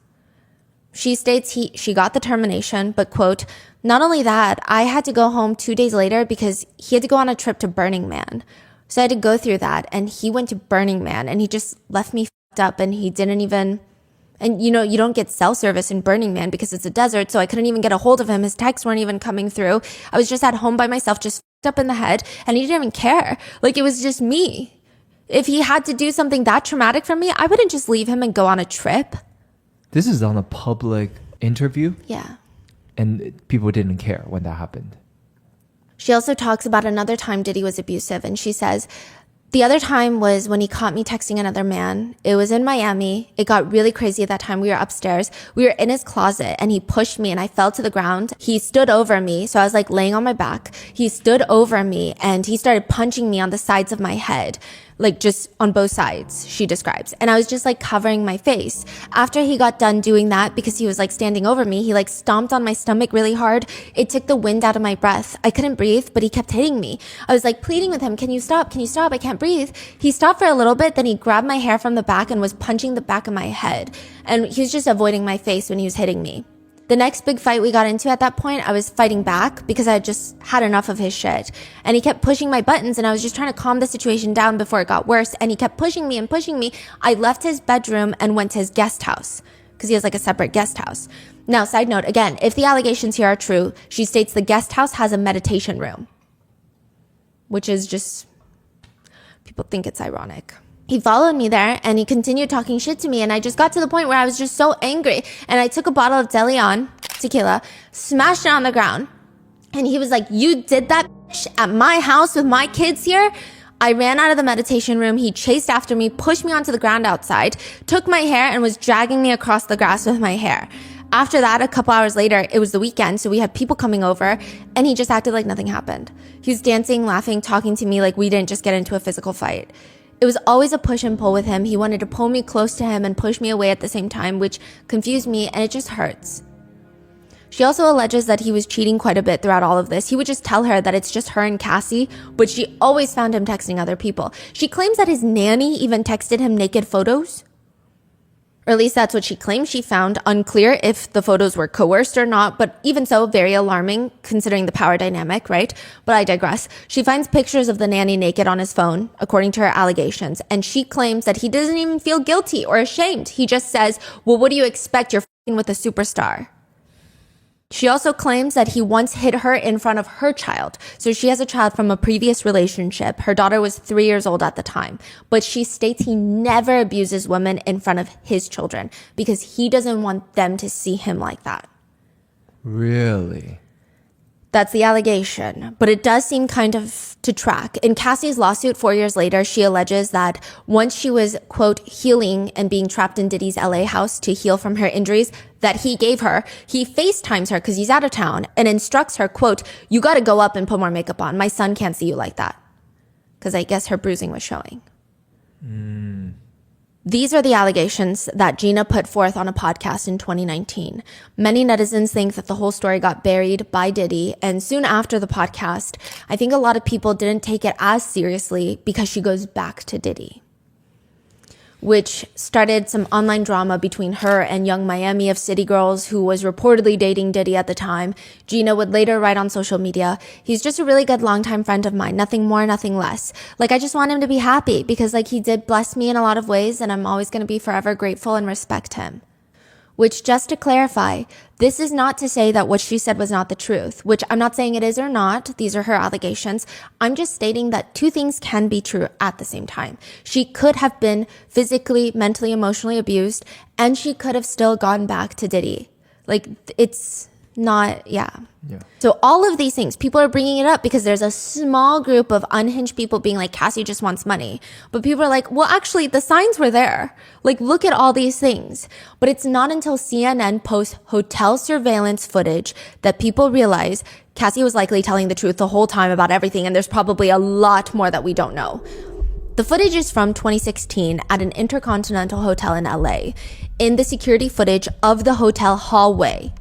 She states she got the termination, but quote, not only that, I had to go home 2 days later because he had to go on a trip to Burning Man. So I had to go through that and he went to Burning Man and he just left me fucked up and he didn't even, and you know, you don't get cell service in Burning Man because it's a desert. So I couldn't even get a hold of him. His texts weren't even coming through. I was just at home by myself, just fucked up in the head and he didn't even care. Like it was just me. If he had to do something that traumatic for me, I wouldn't just leave him and go on a trip. This is on a public interview? Yeah. And people didn't care when that happened. She also talks about another time Diddy was abusive. And she says, the other time was when he caught me texting another man. It was in Miami. It got really crazy at that time. We were upstairs. We were in his closet and he pushed me and I fell to the ground. He stood over me. So I was like laying on my back. He stood over me and he started punching me on the sides of my head. Like just on both sides, she describes. And I was just like covering my face. After he got done doing that, because he was like standing over me, he like stomped on my stomach really hard. It took the wind out of my breath. I couldn't breathe, but he kept hitting me. I was like pleading with him, can you stop? Can you stop? I can't breathe. He stopped for a little bit, then he grabbed my hair from the back and was punching the back of my head. And he was just avoiding my face when he was hitting me. The next big fight we got into at that point, I was fighting back because I had just had enough of his shit. And he kept pushing my buttons and I was just trying to calm the situation down before it got worse. And he kept pushing me and pushing me. I left his bedroom and went to his guest house because he has like a separate guest house. Now, side note, again, if the allegations here are true, she states the guest house has a meditation room, which is just, people think it's ironic. He followed me there and he continued talking shit to me. And I just got to the point where I was just so angry. And I took a bottle of De Leon tequila, smashed it on the ground. And he was like, you did that at my house with my kids here? I ran out of the meditation room. He chased after me, pushed me onto the ground outside, took my hair and was dragging me across the grass with my hair. After that, a couple hours later, it was the weekend. So we had people coming over and he just acted like nothing happened. He was dancing, laughing, talking to me like we didn't just get into a physical fight. It was always a push and pull with him. He wanted to pull me close to him and push me away at the same time, which confused me and it just hurts. She also alleges that he was cheating quite a bit throughout all of this. He would just tell her that it's just her and Cassie, but she always found him texting other people. She claims that his nanny even texted him naked photos. Or at least that's what she claims she found. Unclear if the photos were coerced or not, but even so, very alarming considering the power dynamic, right? But I digress. She finds pictures of the nanny naked on his phone, according to her allegations, and she claims that he doesn't even feel guilty or ashamed. He just says, well, what do you expect? You're f***ing with a superstar. She also claims that he once hit her in front of her child. So she has a child from a previous relationship. Her daughter was 3 years old at the time. But she states he never abuses women in front of his children because he doesn't want them to see him like that. Really? That's the allegation, but it does seem kind of to track. In Cassie's lawsuit 4 years later, she alleges that once she was, quote, healing and being trapped in Diddy's LA house to heal from her injuries that he gave her, he FaceTimes her because he's out of town and instructs her, quote, you got to go up and put more makeup on. My son can't see you like that. Because I guess her bruising was showing. These are the allegations that Gina put forth on a podcast in 2019. Many netizens think that the whole story got buried by Diddy, and soon after the podcast, I think a lot of people didn't take it as seriously because she goes back to Diddy, which started some online drama between her and Young Miami of City Girls, who was reportedly dating Diddy at the time. Gina would later write on social media, "He's just a really good longtime friend of mine. Nothing more, nothing less. Like, I just want him to be happy because like he did bless me in a lot of ways and I'm always going to be forever grateful and respect him." Which, just to clarify, this is not to say that what she said was not the truth, which I'm not saying it is or not. These are her allegations. I'm just stating that two things can be true at the same time. She could have been physically, mentally, emotionally abused, and she could have still gone back to Diddy. Like, it's not, yeah. So all of these things, people are bringing it up because there's a small group of unhinged people being like, Cassie just wants money. But people are like, well, actually, the signs were there. Like, look at all these things. But it's not until CNN posts hotel surveillance footage that people realize Cassie was likely telling the truth the whole time about everything. And there's probably a lot more that we don't know. The footage is from 2016 at an Intercontinental Hotel in LA. In the security footage of the hotel hallway,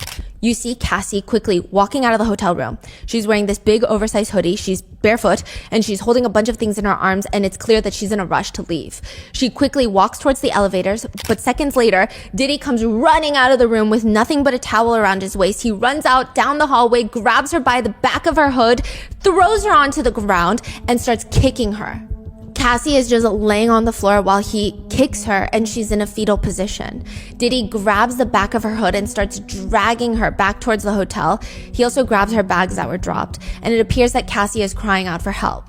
you see Cassie quickly walking out of the hotel room. She's wearing this big oversized hoodie. She's barefoot and she's holding a bunch of things in her arms, and it's clear that she's in a rush to leave. She quickly walks towards the elevators, but seconds later, Diddy comes running out of the room with nothing but a towel around his waist. He runs out down the hallway, grabs her by the back of her hood, throws her onto the ground, and starts kicking her. Cassie is just laying on the floor while he kicks her, and she's in a fetal position. Diddy grabs the back of her hood and starts dragging her back towards the hotel. He also grabs her bags that were dropped, and it appears that Cassie is crying out for help.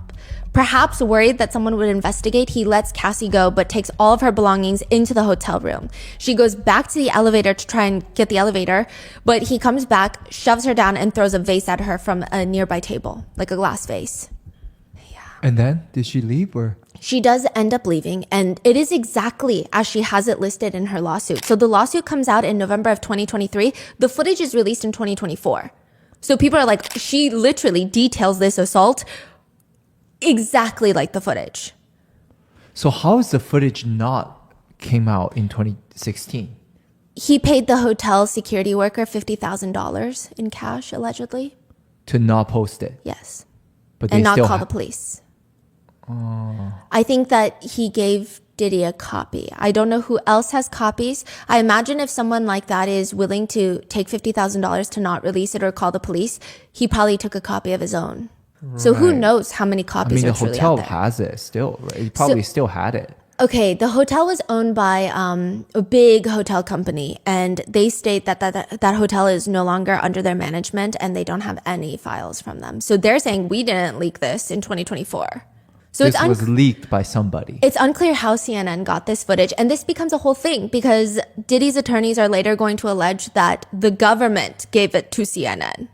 Perhaps worried that someone would investigate, he lets Cassie go, but takes all of her belongings into the hotel room. She goes back to the elevator to try and get the elevator, but he comes back, shoves her down, and throws a vase at her from a nearby table, like a glass vase. And then, did she leave or? She does end up leaving, and it is exactly as she has it listed in her lawsuit. So the lawsuit comes out in November of 2023. The footage is released in 2024. So people are like, she literally details this assault exactly like the footage. So how is the footage not came out in 2016? He paid the hotel security worker $50,000 in cash, allegedly. To not post it? Yes. But and not call the police. I think that he gave Diddy a copy. I don't know who else has copies. I imagine if someone like that is willing to take $50,000 to not release it or call the police, he probably took a copy of his own. Right. So who knows how many copies are truly out there. The hotel has it still, right? He probably still had it. Okay, the hotel was owned by a big hotel company, and they state that hotel is no longer under their management and they don't have any files from them. So they're saying we didn't leak this in 2024. So this was leaked by somebody. It's unclear how CNN got this footage, and this becomes a whole thing because Diddy's attorneys are later going to allege that the government gave it to CNN.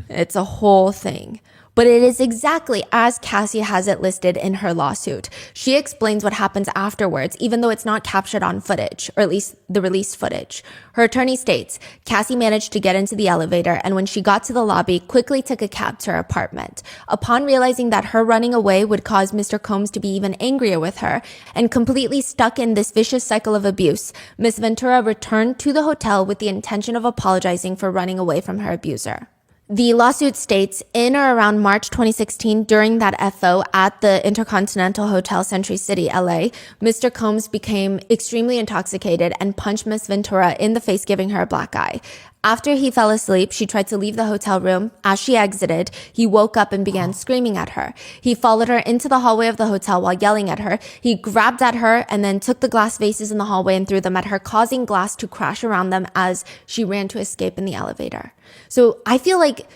It's a whole thing. But it is exactly as Cassie has it listed in her lawsuit. She explains what happens afterwards, even though it's not captured on footage, or at least the released footage. Her attorney states, Cassie managed to get into the elevator, and when she got to the lobby, quickly took a cab to her apartment. Upon realizing that her running away would cause Mr. Combs to be even angrier with her, and completely stuck in this vicious cycle of abuse, Ms. Ventura returned to the hotel with the intention of apologizing for running away from her abuser. The lawsuit states in or around March 2016, during that FO at the Intercontinental Hotel Century City, LA, Mr. Combs became extremely intoxicated and punched Ms. Ventura in the face, giving her a black eye. After he fell asleep, she tried to leave the hotel room. As she exited, he woke up and began screaming at her. He followed her into the hallway of the hotel while yelling at her. He grabbed at her and then took the glass vases in the hallway and threw them at her, causing glass to crash around them as she ran to escape in the elevator. So I feel like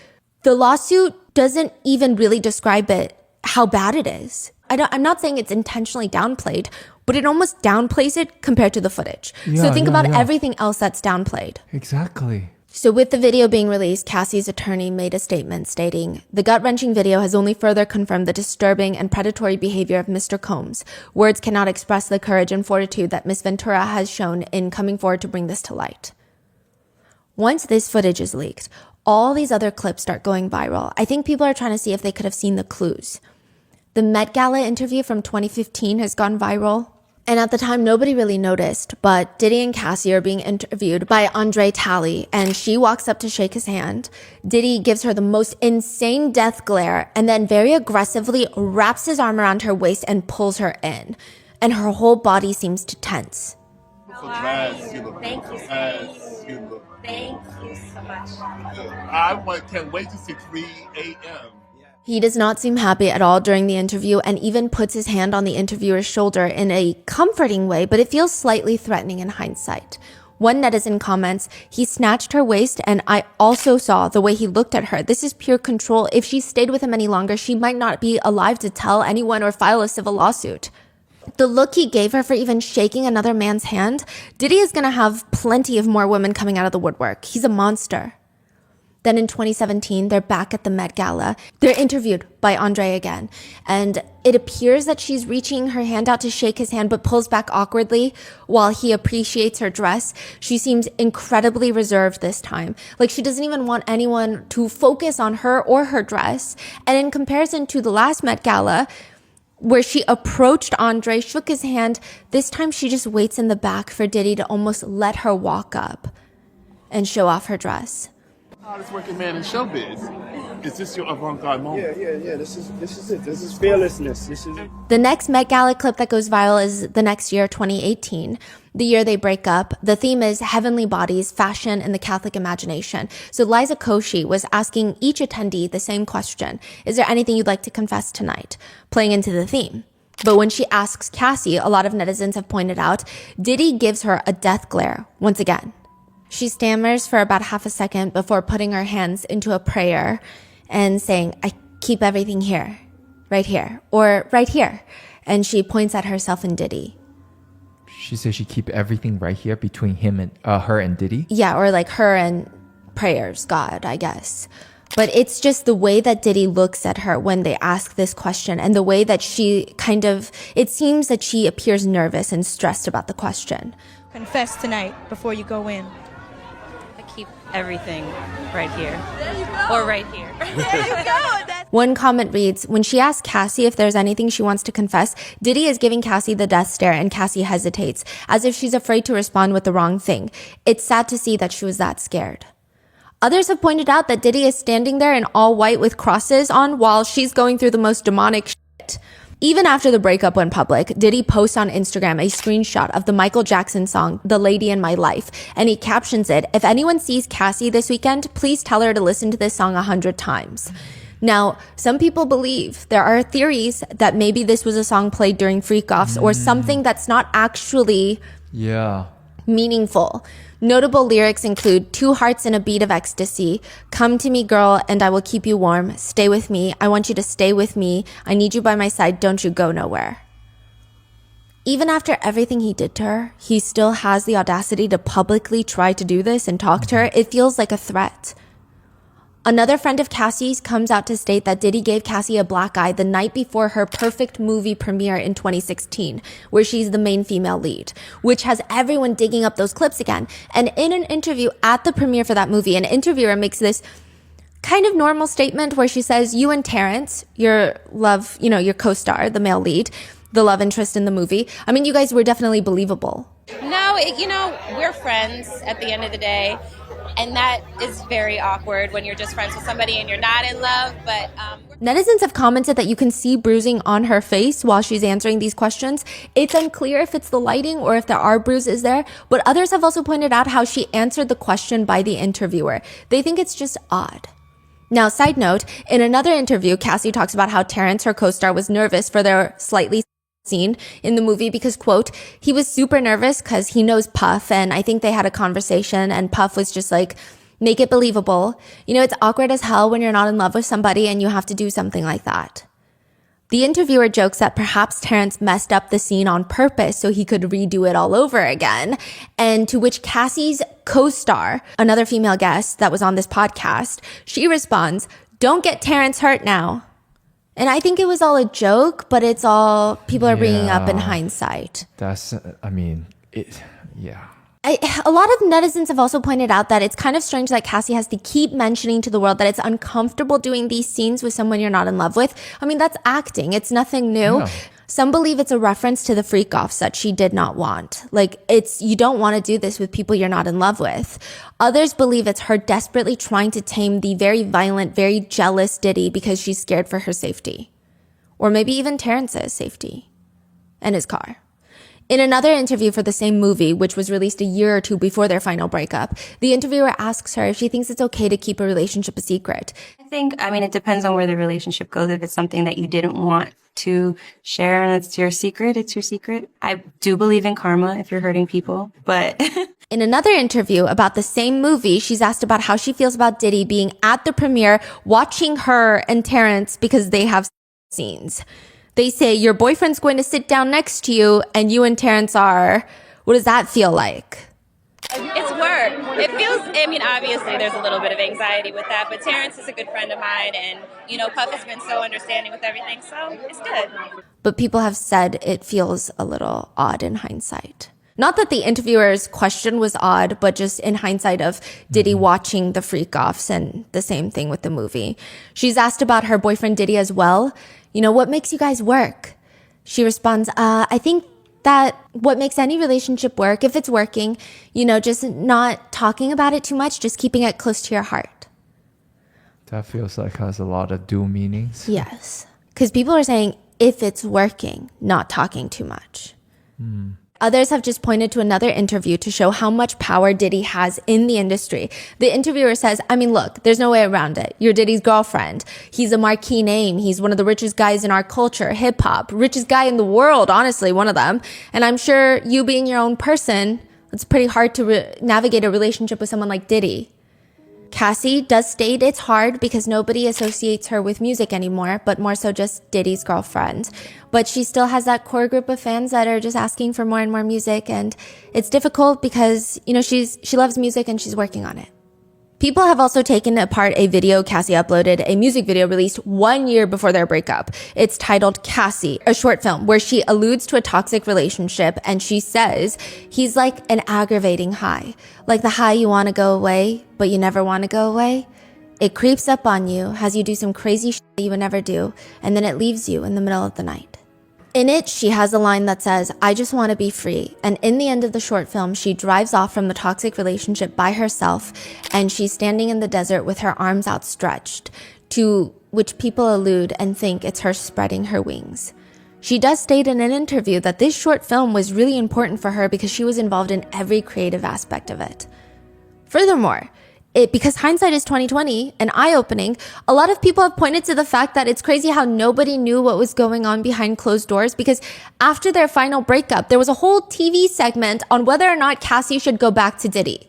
the lawsuit doesn't even really describe it, how bad it is. I'm not saying it's intentionally downplayed, but it almost downplays it compared to the footage. So think about everything else that's downplayed. Exactly. So with the video being released, Cassie's attorney made a statement stating, "The gut-wrenching video has only further confirmed the disturbing and predatory behavior of Mr. Combs. Words cannot express the courage and fortitude that Ms. Ventura has shown in coming forward to bring this to light." Once this footage is leaked, all these other clips start going viral. I think people are trying to see if they could have seen the clues. The Met Gala interview from 2015 has gone viral. And at the time, nobody really noticed, but Diddy and Cassie are being interviewed by Andre Talley, and she walks up to shake his hand. Diddy gives her the most insane death glare and then very aggressively wraps his arm around her waist and pulls her in. And her whole body seems to tense. Thank you. Thank you so much. Can't wait to see 3 a.m. He does not seem happy at all during the interview and even puts his hand on the interviewer's shoulder in a comforting way, but it feels slightly threatening in hindsight. One netizen comments, "He snatched her waist and I also saw the way he looked at her. This is pure control. If she stayed with him any longer, she might not be alive to tell anyone or file a civil lawsuit." The look he gave her for even shaking another man's hand, Diddy is going to have plenty of more women coming out of the woodwork. He's a monster. Then in 2017, they're back at the Met Gala. They're interviewed by Andre again. And it appears that she's reaching her hand out to shake his hand, but pulls back awkwardly while he appreciates her dress. She seems incredibly reserved this time. Like she doesn't even want anyone to focus on her or her dress. And in comparison to the last Met Gala, where she approached Andre, shook his hand, this time she just waits in the back for Diddy to almost let her walk up and show off her dress. Hardest working man in showbiz. Is this your avant-garde moment? Yeah. This is it. This is fearlessness. This is it. The next Met Gala clip that goes viral is the next year, 2018, the year they break up. The theme is heavenly bodies, fashion, and the Catholic imagination. So Liza Koshy was asking each attendee the same question. Is there anything you'd like to confess tonight? Playing into the theme. But when she asks Cassie, a lot of netizens have pointed out, Diddy gives her a death glare once again. She stammers for about half a second before putting her hands into a prayer and saying, "I keep everything here, right here, or right here." And she points at herself and Diddy. She says she keep everything right here between him and her and Diddy? Yeah, or like her and prayers, God, I guess. But it's just the way that Diddy looks at her when they ask this question and the way that she it seems that she appears nervous and stressed about the question. Confess tonight before you go in. Keep everything right here. There you go. Or right here. There you go. One comment reads, when she asks Cassie if there's anything she wants to confess, Diddy is giving Cassie the death stare and Cassie hesitates, as if she's afraid to respond with the wrong thing. It's sad to see that she was that scared. Others have pointed out that Diddy is standing there in all white with crosses on while she's going through the most demonic shit. Even after the breakup went public, Diddy posts on Instagram a screenshot of the Michael Jackson song, "The Lady in My Life," and he captions it, "If anyone sees Cassie this weekend, please tell her to listen to this song 100 times. Now, some people believe there are theories that maybe this was a song played during freak-offs or something that's not actually meaningful. Notable lyrics include 2 hearts and a beat of ecstasy, come to me girl and I will keep you warm, stay with me, I want you to stay with me, I need you by my side, don't you go nowhere. Even after everything he did to her, he still has the audacity to publicly try to do this and talk to her. It feels like a threat. Another friend of Cassie's comes out to state that Diddy gave Cassie a black eye the night before her Perfect movie premiere in 2016, where she's the main female lead, which has everyone digging up those clips again. And in an interview at the premiere for that movie, an interviewer makes this kind of normal statement where she says, you and Terrence, your co-star, the male lead, the love interest in the movie, I mean, you guys were definitely believable. No, we're friends at the end of the day. And that is very awkward when you're just friends with somebody and you're not in love. But netizens have commented that you can see bruising on her face while she's answering these questions. It's unclear if it's the lighting or if there are bruises there. But others have also pointed out how she answered the question by the interviewer. They think it's just odd. Now, side note, in another interview, Cassie talks about how Terrence, her co-star, was nervous for their slightly scene in the movie because, quote, he was super nervous because he knows Puff, and I think they had a conversation and Puff was just like, make it believable. It's awkward as hell when you're not in love with somebody and you have to do something like that. The interviewer jokes that perhaps Terrence messed up the scene on purpose so he could redo it all over again, and to which Cassie's co-star, another female guest that was on this podcast, she responds, don't get Terrence hurt now. And I think it was all a joke, but it's all people are bringing up in hindsight. A lot of netizens have also pointed out that it's kind of strange that Cassie has to keep mentioning to the world that it's uncomfortable doing these scenes with someone you're not in love with. I mean, that's acting. It's nothing new. No. Some believe it's a reference to the freak offs that she did not want. Like, you don't want to do this with people you're not in love with. Others believe it's her desperately trying to tame the very violent, very jealous Diddy because she's scared for her safety. Or maybe even Terrence's safety and his car. In another interview for the same movie, which was released a year or two before their final breakup, the interviewer asks her if she thinks it's okay to keep a relationship a secret. I mean, it depends on where the relationship goes. If it's something that you didn't want to share and it's your secret, it's your secret. I do believe in karma if you're hurting people, but... In another interview about the same movie, she's asked about how she feels about Diddy being at the premiere, watching her and Terrence because they have scenes. They say your boyfriend's going to sit down next to you and you and Terrence are. What does that feel like? It's work. It feels, I mean, obviously there's a little bit of anxiety with that, but Terrence is a good friend of mine and, you know, Puff has been so understanding with everything, so it's good. But people have said it feels a little odd in hindsight. Not that the interviewer's question was odd, but just in hindsight of Diddy watching the freak offs and the same thing with the movie. She's asked about her boyfriend Diddy as well. You know, what makes you guys work? She responds, I think that what makes any relationship work, if it's working, you know, just not talking about it too much, just keeping it close to your heart. That feels like has a lot of dual meanings. Yes. Because people are saying, if it's working, not talking too much. Others have just pointed to another interview to show how much power Diddy has in the industry. The interviewer says, I mean, look, there's no way around it. You're Diddy's girlfriend. He's a marquee name. He's one of the richest guys in our culture, hip hop, richest guy in the world, honestly, one of them. And I'm sure you being your own person, it's pretty hard to navigate a relationship with someone like Diddy. Cassie does state it's hard because nobody associates her with music anymore, but more so just Diddy's girlfriend. But she still has that core group of fans that are just asking for more and more music, and it's difficult because, you know, she loves music and she's working on it. People have also taken apart a video Cassie uploaded, a music video released 1 year before their breakup. It's titled Cassie, a short film where she alludes to a toxic relationship and she says he's like an aggravating high. Like the high you want to go away, but you never want to go away. It creeps up on you, has you do some crazy shit you would never do, and then it leaves you in the middle of the night. In it, she has a line that says, I just want to be free. And in the end of the short film, she drives off from the toxic relationship by herself, and she's standing in the desert with her arms outstretched, to which people allude and think it's her spreading her wings. She does state in an interview that this short film was really important for her because she was involved in every creative aspect of it. Furthermore, because hindsight is 2020 and eye-opening, a lot of people have pointed to the fact that it's crazy how nobody knew what was going on behind closed doors, because after their final breakup, there was a whole TV segment on whether or not Cassie should go back to Diddy.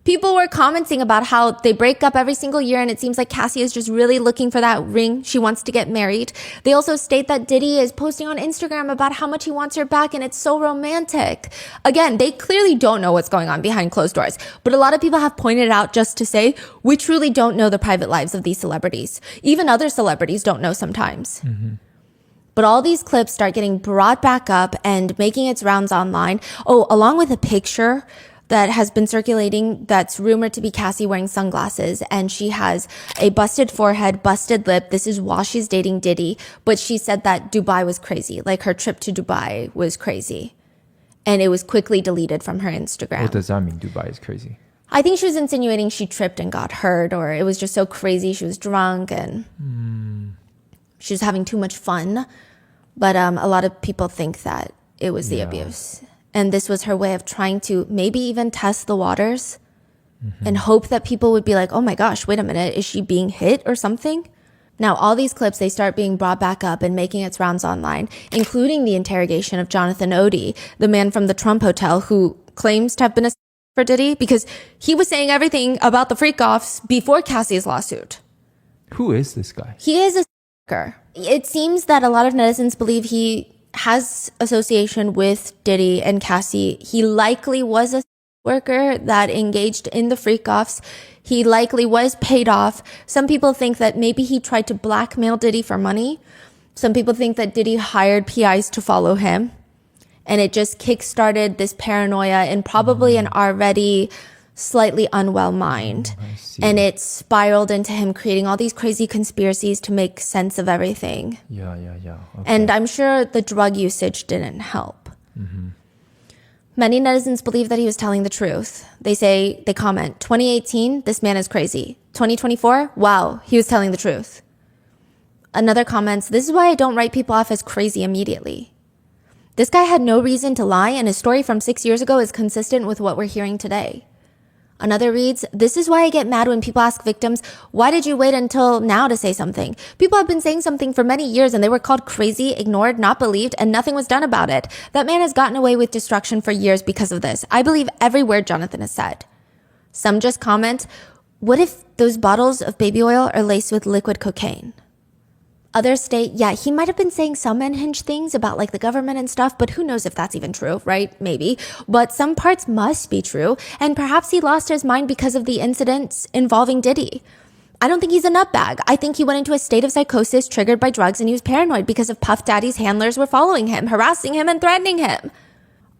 People were commenting about how they break up every single year and it seems like Cassie is just really looking for that ring. She wants to get married. They also state that Diddy is posting on Instagram about how much he wants her back and it's so romantic. Again, they clearly don't know what's going on behind closed doors, but a lot of people have pointed out just to say, we truly don't know the private lives of these celebrities. Even other celebrities don't know sometimes. But all these clips start getting brought back up and making its rounds online. Oh, along with a picture that has been circulating that's rumored to be Cassie wearing sunglasses, and she has a busted forehead, busted lip. This is while she's dating Diddy, but she said that Dubai was crazy, like her trip to Dubai was crazy, and it was quickly deleted from her Instagram. What does that mean, Dubai is crazy? I think she was insinuating she tripped and got hurt, or it was just so crazy she was drunk and she was having too much fun. But a lot of people think that it was the abuse. And this was her way of trying to maybe even test the waters and hope that people would be like, oh my gosh, wait a minute, is she being hit or something? Now, all these clips, they start being brought back up and making its rounds online, including the interrogation of Jonathan Odie, the man from the Trump Hotel who claims to have been a for Diddy because he was saying everything about the freak-offs before Cassie's lawsuit. Who is this guy? He is a stalker. It seems that a lot of netizens believe he has association with Diddy and Cassie. He likely was a worker that engaged in the freak-offs. He likely was paid off. Some people think that maybe he tried to blackmail Diddy for money. Some people think that Diddy hired PIs to follow him. And it just kick-started this paranoia in probably an already slightly unwell mind. And it spiraled into him creating all these crazy conspiracies to make sense of everything. Yeah. Okay. And I'm sure the drug usage didn't help. Many netizens believe that he was telling the truth. They comment, 2018, this man is crazy. 2024, wow, he was telling the truth. Another comments, this is why I don't write people off as crazy immediately. This guy had no reason to lie, and his story from 6 years ago is consistent with what we're hearing today. Another reads, this is why I get mad when people ask victims, why did you wait until now to say something? People have been saying something for many years and they were called crazy, ignored, not believed, and nothing was done about it. That man has gotten away with destruction for years because of this. I believe every word Jonathan has said. Some just comment, what if those bottles of baby oil are laced with liquid cocaine? Others state, yeah, he might have been saying some unhinged things about like the government and stuff, but who knows if that's even true, right? Maybe. But some parts must be true, and perhaps he lost his mind because of the incidents involving Diddy. I don't think he's a nutbag. I think he went into a state of psychosis triggered by drugs, and he was paranoid because of Puff Daddy's handlers were following him, harassing him, and threatening him.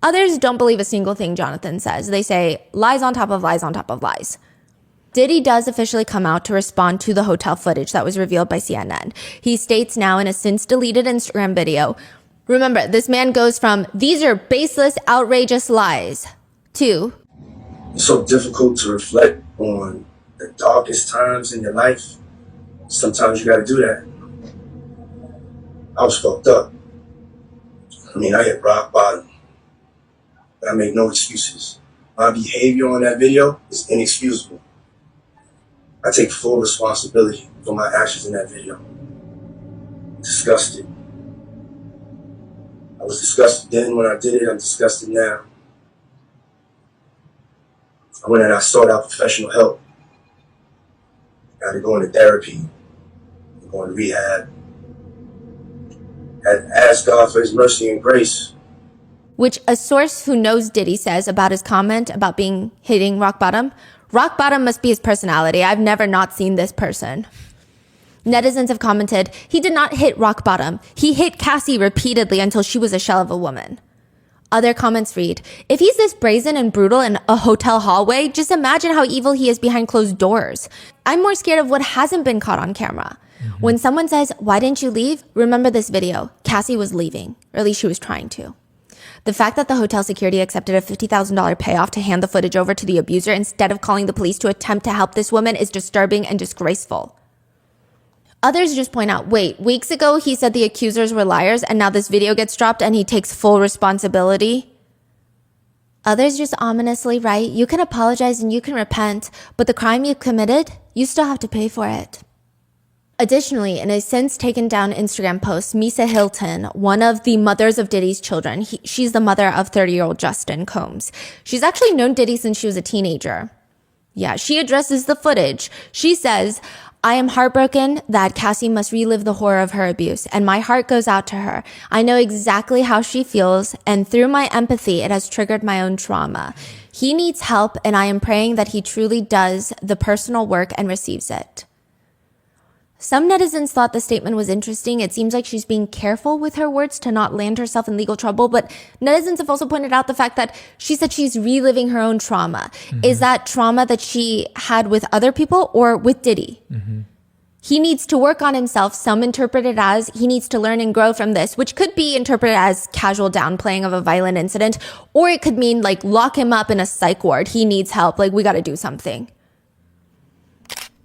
Others don't believe a single thing Jonathan says. They say lies on top of lies on top of lies. Diddy does officially come out to respond to the hotel footage that was revealed by CNN. He states now in a since deleted Instagram video, remember, this man goes from, these are baseless, outrageous lies, to, it's so difficult to reflect on the darkest times in your life. Sometimes you gotta do that. I was fucked up. I hit rock bottom. But I make no excuses. My behavior on that video is inexcusable. I take full responsibility for my actions in that video. Disgusted. I was disgusted then when I did it. I'm disgusted now. I went and I sought out professional help. I had to go into therapy, go into rehab. I had to ask God for his mercy and grace. which a source who knows Diddy says about his comment about hitting rock bottom. Rock bottom must be his personality. I've never not seen this person. Netizens have commented, he did not hit rock bottom. He hit Cassie repeatedly until she was a shell of a woman. Other comments read, if he's this brazen and brutal in a hotel hallway, just imagine how evil he is behind closed doors. I'm more scared of what hasn't been caught on camera. When someone says, why didn't you leave? Remember this video. Cassie was leaving, or at least she was trying to. The fact that the hotel security accepted a $50,000 payoff to hand the footage over to the abuser instead of calling the police to attempt to help this woman is disturbing and disgraceful. Others just point out, wait, weeks ago he said the accusers were liars and now this video gets dropped and he takes full responsibility. Others just ominously write, you can apologize and you can repent, but the crime you committed, you still have to pay for it. Additionally, in a since taken down Instagram post, Misa Hilton, one of the mothers of Diddy's children, she's the mother of 30-year-old Justin Combs. She's actually known Diddy since she was a teenager. Yeah, she addresses the footage. She says, I am heartbroken that Cassie must relive the horror of her abuse, and my heart goes out to her. I know exactly how she feels, and through my empathy, it has triggered my own trauma. He needs help, and I am praying that he truly does the personal work and receives it. Some netizens thought the statement was interesting. It seems like she's being careful with her words to not land herself in legal trouble, but netizens have also pointed out the fact that she said she's reliving her own trauma. Is that trauma that she had with other people or with Diddy? He needs to work on himself. Some interpret it as he needs to learn and grow from this, which could be interpreted as casual downplaying of a violent incident, or it could mean like lock him up in a psych ward. He needs help. Like we got to do something.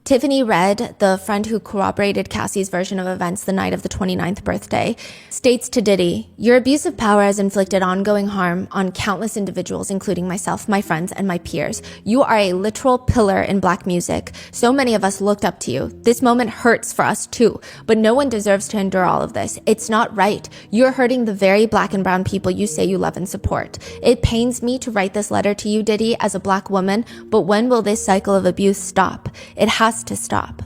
Tiffany Red, the friend who corroborated Cassie's version of events the night of the 29th birthday, states to Diddy, your abuse of power has inflicted ongoing harm on countless individuals, including myself, my friends, and my peers. You are a literal pillar in Black music. So many of us looked up to you. This moment hurts for us too, but no one deserves to endure all of this. It's not right. You're hurting the very Black and brown people you say you love and support. It pains me to write this letter to you, Diddy, as a Black woman, but when will this cycle of abuse stop? It has to stop.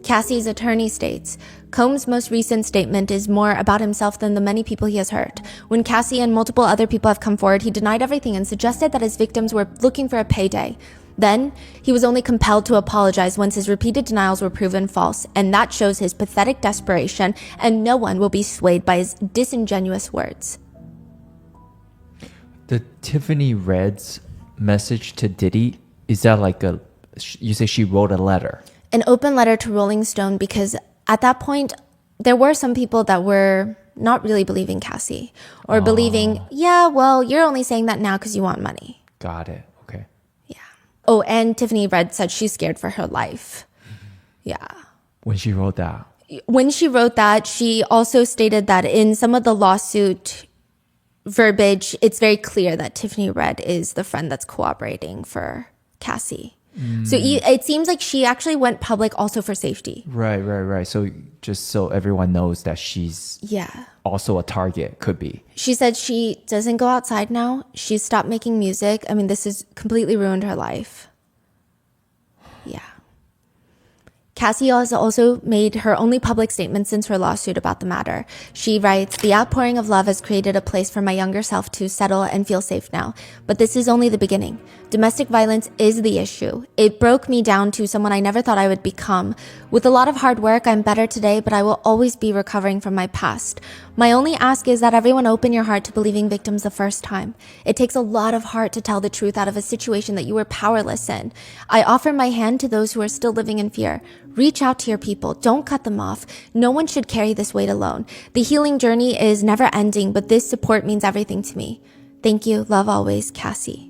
Cassie's attorney states, Combs' most recent statement is more about himself than the many people he has hurt. When Cassie and multiple other people have come forward, he denied everything and suggested that his victims were looking for a payday. Then, he was only compelled to apologize once his repeated denials were proven false, and that shows his pathetic desperation, and no one will be swayed by his disingenuous words. The Tiffany Red's message to Diddy, is that like you say she wrote a letter? An open letter to Rolling Stone, because at that point, there were some people that were not really believing Cassie or believing, yeah, well, you're only saying that now because you want money. Got it. Okay. Yeah. Oh, and Tiffany Red said she's scared for her life. Yeah. When she wrote that. When she wrote that, she also stated that in some of the lawsuit verbiage, it's very clear that Tiffany Red is the friend that's cooperating for Cassie. So it seems like she actually went public also for safety. Right. So just so everyone knows that she's also a target, could be. She said she doesn't go outside now. She's stopped making music. I mean, this has completely ruined her life. Yeah. Cassie has also made her only public statement since her lawsuit about the matter. She writes, "The outpouring of love has created a place for my younger self to settle and feel safe now. But this is only the beginning. Domestic violence is the issue. It broke me down to someone I never thought I would become. With a lot of hard work, I'm better today, but I will always be recovering from my past. My only ask is that everyone open your heart to believing victims the first time. It takes a lot of heart to tell the truth out of a situation that you were powerless in. I offer my hand to those who are still living in fear. Reach out to your people. Don't cut them off. No one should carry this weight alone. The healing journey is never ending, but this support means everything to me. Thank you. Love always, Cassie."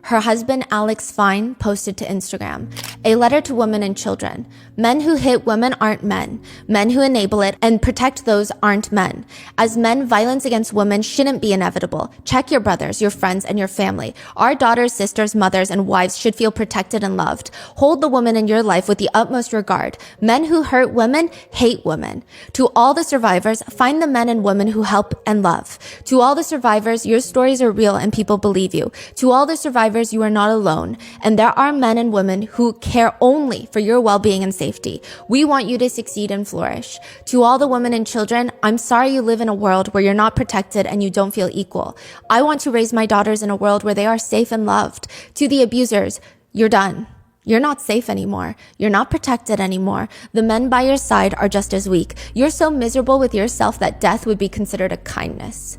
Her husband, Alex Fine, posted to Instagram, "A letter to women and children. Men who hit women aren't men. Men who enable it and protect those aren't men. As men, violence against women shouldn't be inevitable. Check your brothers, your friends, and your family. Our daughters, sisters, mothers, and wives should feel protected and loved. Hold the woman in your life with the utmost regard. Men who hurt women hate women. To all the survivors, find the men and women who help and love. To all the survivors, your stories are real and people believe you. To all the survivors, you are not alone, and there are men and women who care only for your well-being and safety. We want you to succeed and flourish. To all the women and children, I'm sorry you live in a world where you're not protected and you don't feel equal. I want to raise my daughters in a world where they are safe and loved. To the abusers, you're done. You're not safe anymore. You're not protected anymore. The men by your side are just as weak. You're so miserable with yourself that death would be considered a kindness."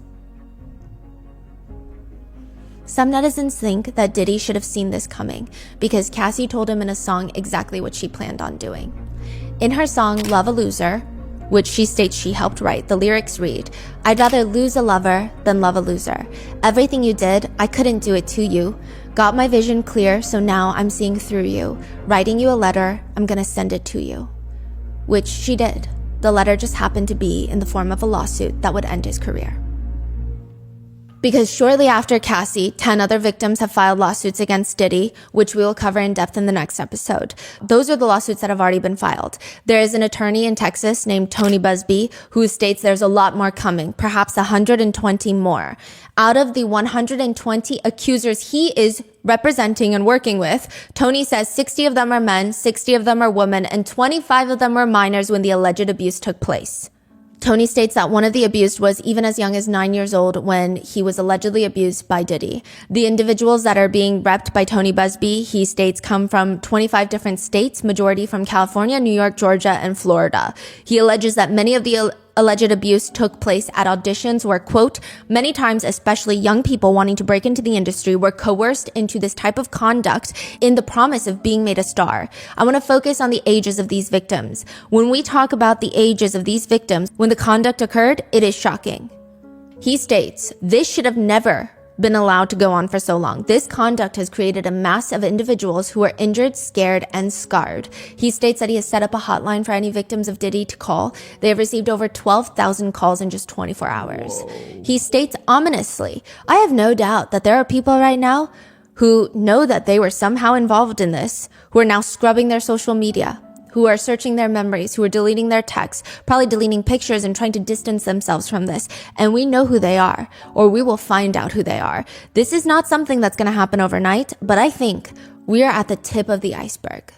Some netizens think that Diddy should have seen this coming because Cassie told him in a song exactly what she planned on doing. In her song, Love a Loser, which she states she helped write, the lyrics read, "I'd rather lose a lover than love a loser. Everything you did, I couldn't do it to you. Got my vision clear, so now I'm seeing through you. Writing you a letter, I'm gonna send it to you." Which she did. The letter just happened to be in the form of a lawsuit that would end his career. Because shortly after Cassie, 10 other victims have filed lawsuits against Diddy, which we will cover in depth in the next episode. Those are the lawsuits that have already been filed. There is an attorney in Texas named Tony Busby who states there's a lot more coming, perhaps 120 more. Out of the 120 accusers he is representing and working with, Tony says 60 of them are men, 60 of them are women, and 25 of them were minors when the alleged abuse took place. Tony states that one of the abused was even as young as 9 years old when he was allegedly abused by Diddy. The individuals that are being repped by Tony Busby, he states, come from 25 different states, majority from California, New York, Georgia, and Florida. He alleges that many of the alleged abuse took place at auditions where, quote, "Many times, especially young people wanting to break into the industry, were coerced into this type of conduct in the promise of being made a star." I want to focus on the ages of these victims. When we talk about the ages of these victims, when the conduct occurred, it is shocking. He states, "This should have never been allowed to go on for so long. This conduct has created a mass of individuals who are injured, scared, and scarred." He states that he has set up a hotline for any victims of Diddy to call. They have received over 12,000 calls in just 24 hours. Whoa. He states ominously, "I have no doubt that there are people right now who know that they were somehow involved in this, who are now scrubbing their social media, who are searching their memories, who are deleting their texts, probably deleting pictures and trying to distance themselves from this. And we know who they are, or we will find out who they are. This is not something that's going to happen overnight, but I think we are at the tip of the iceberg."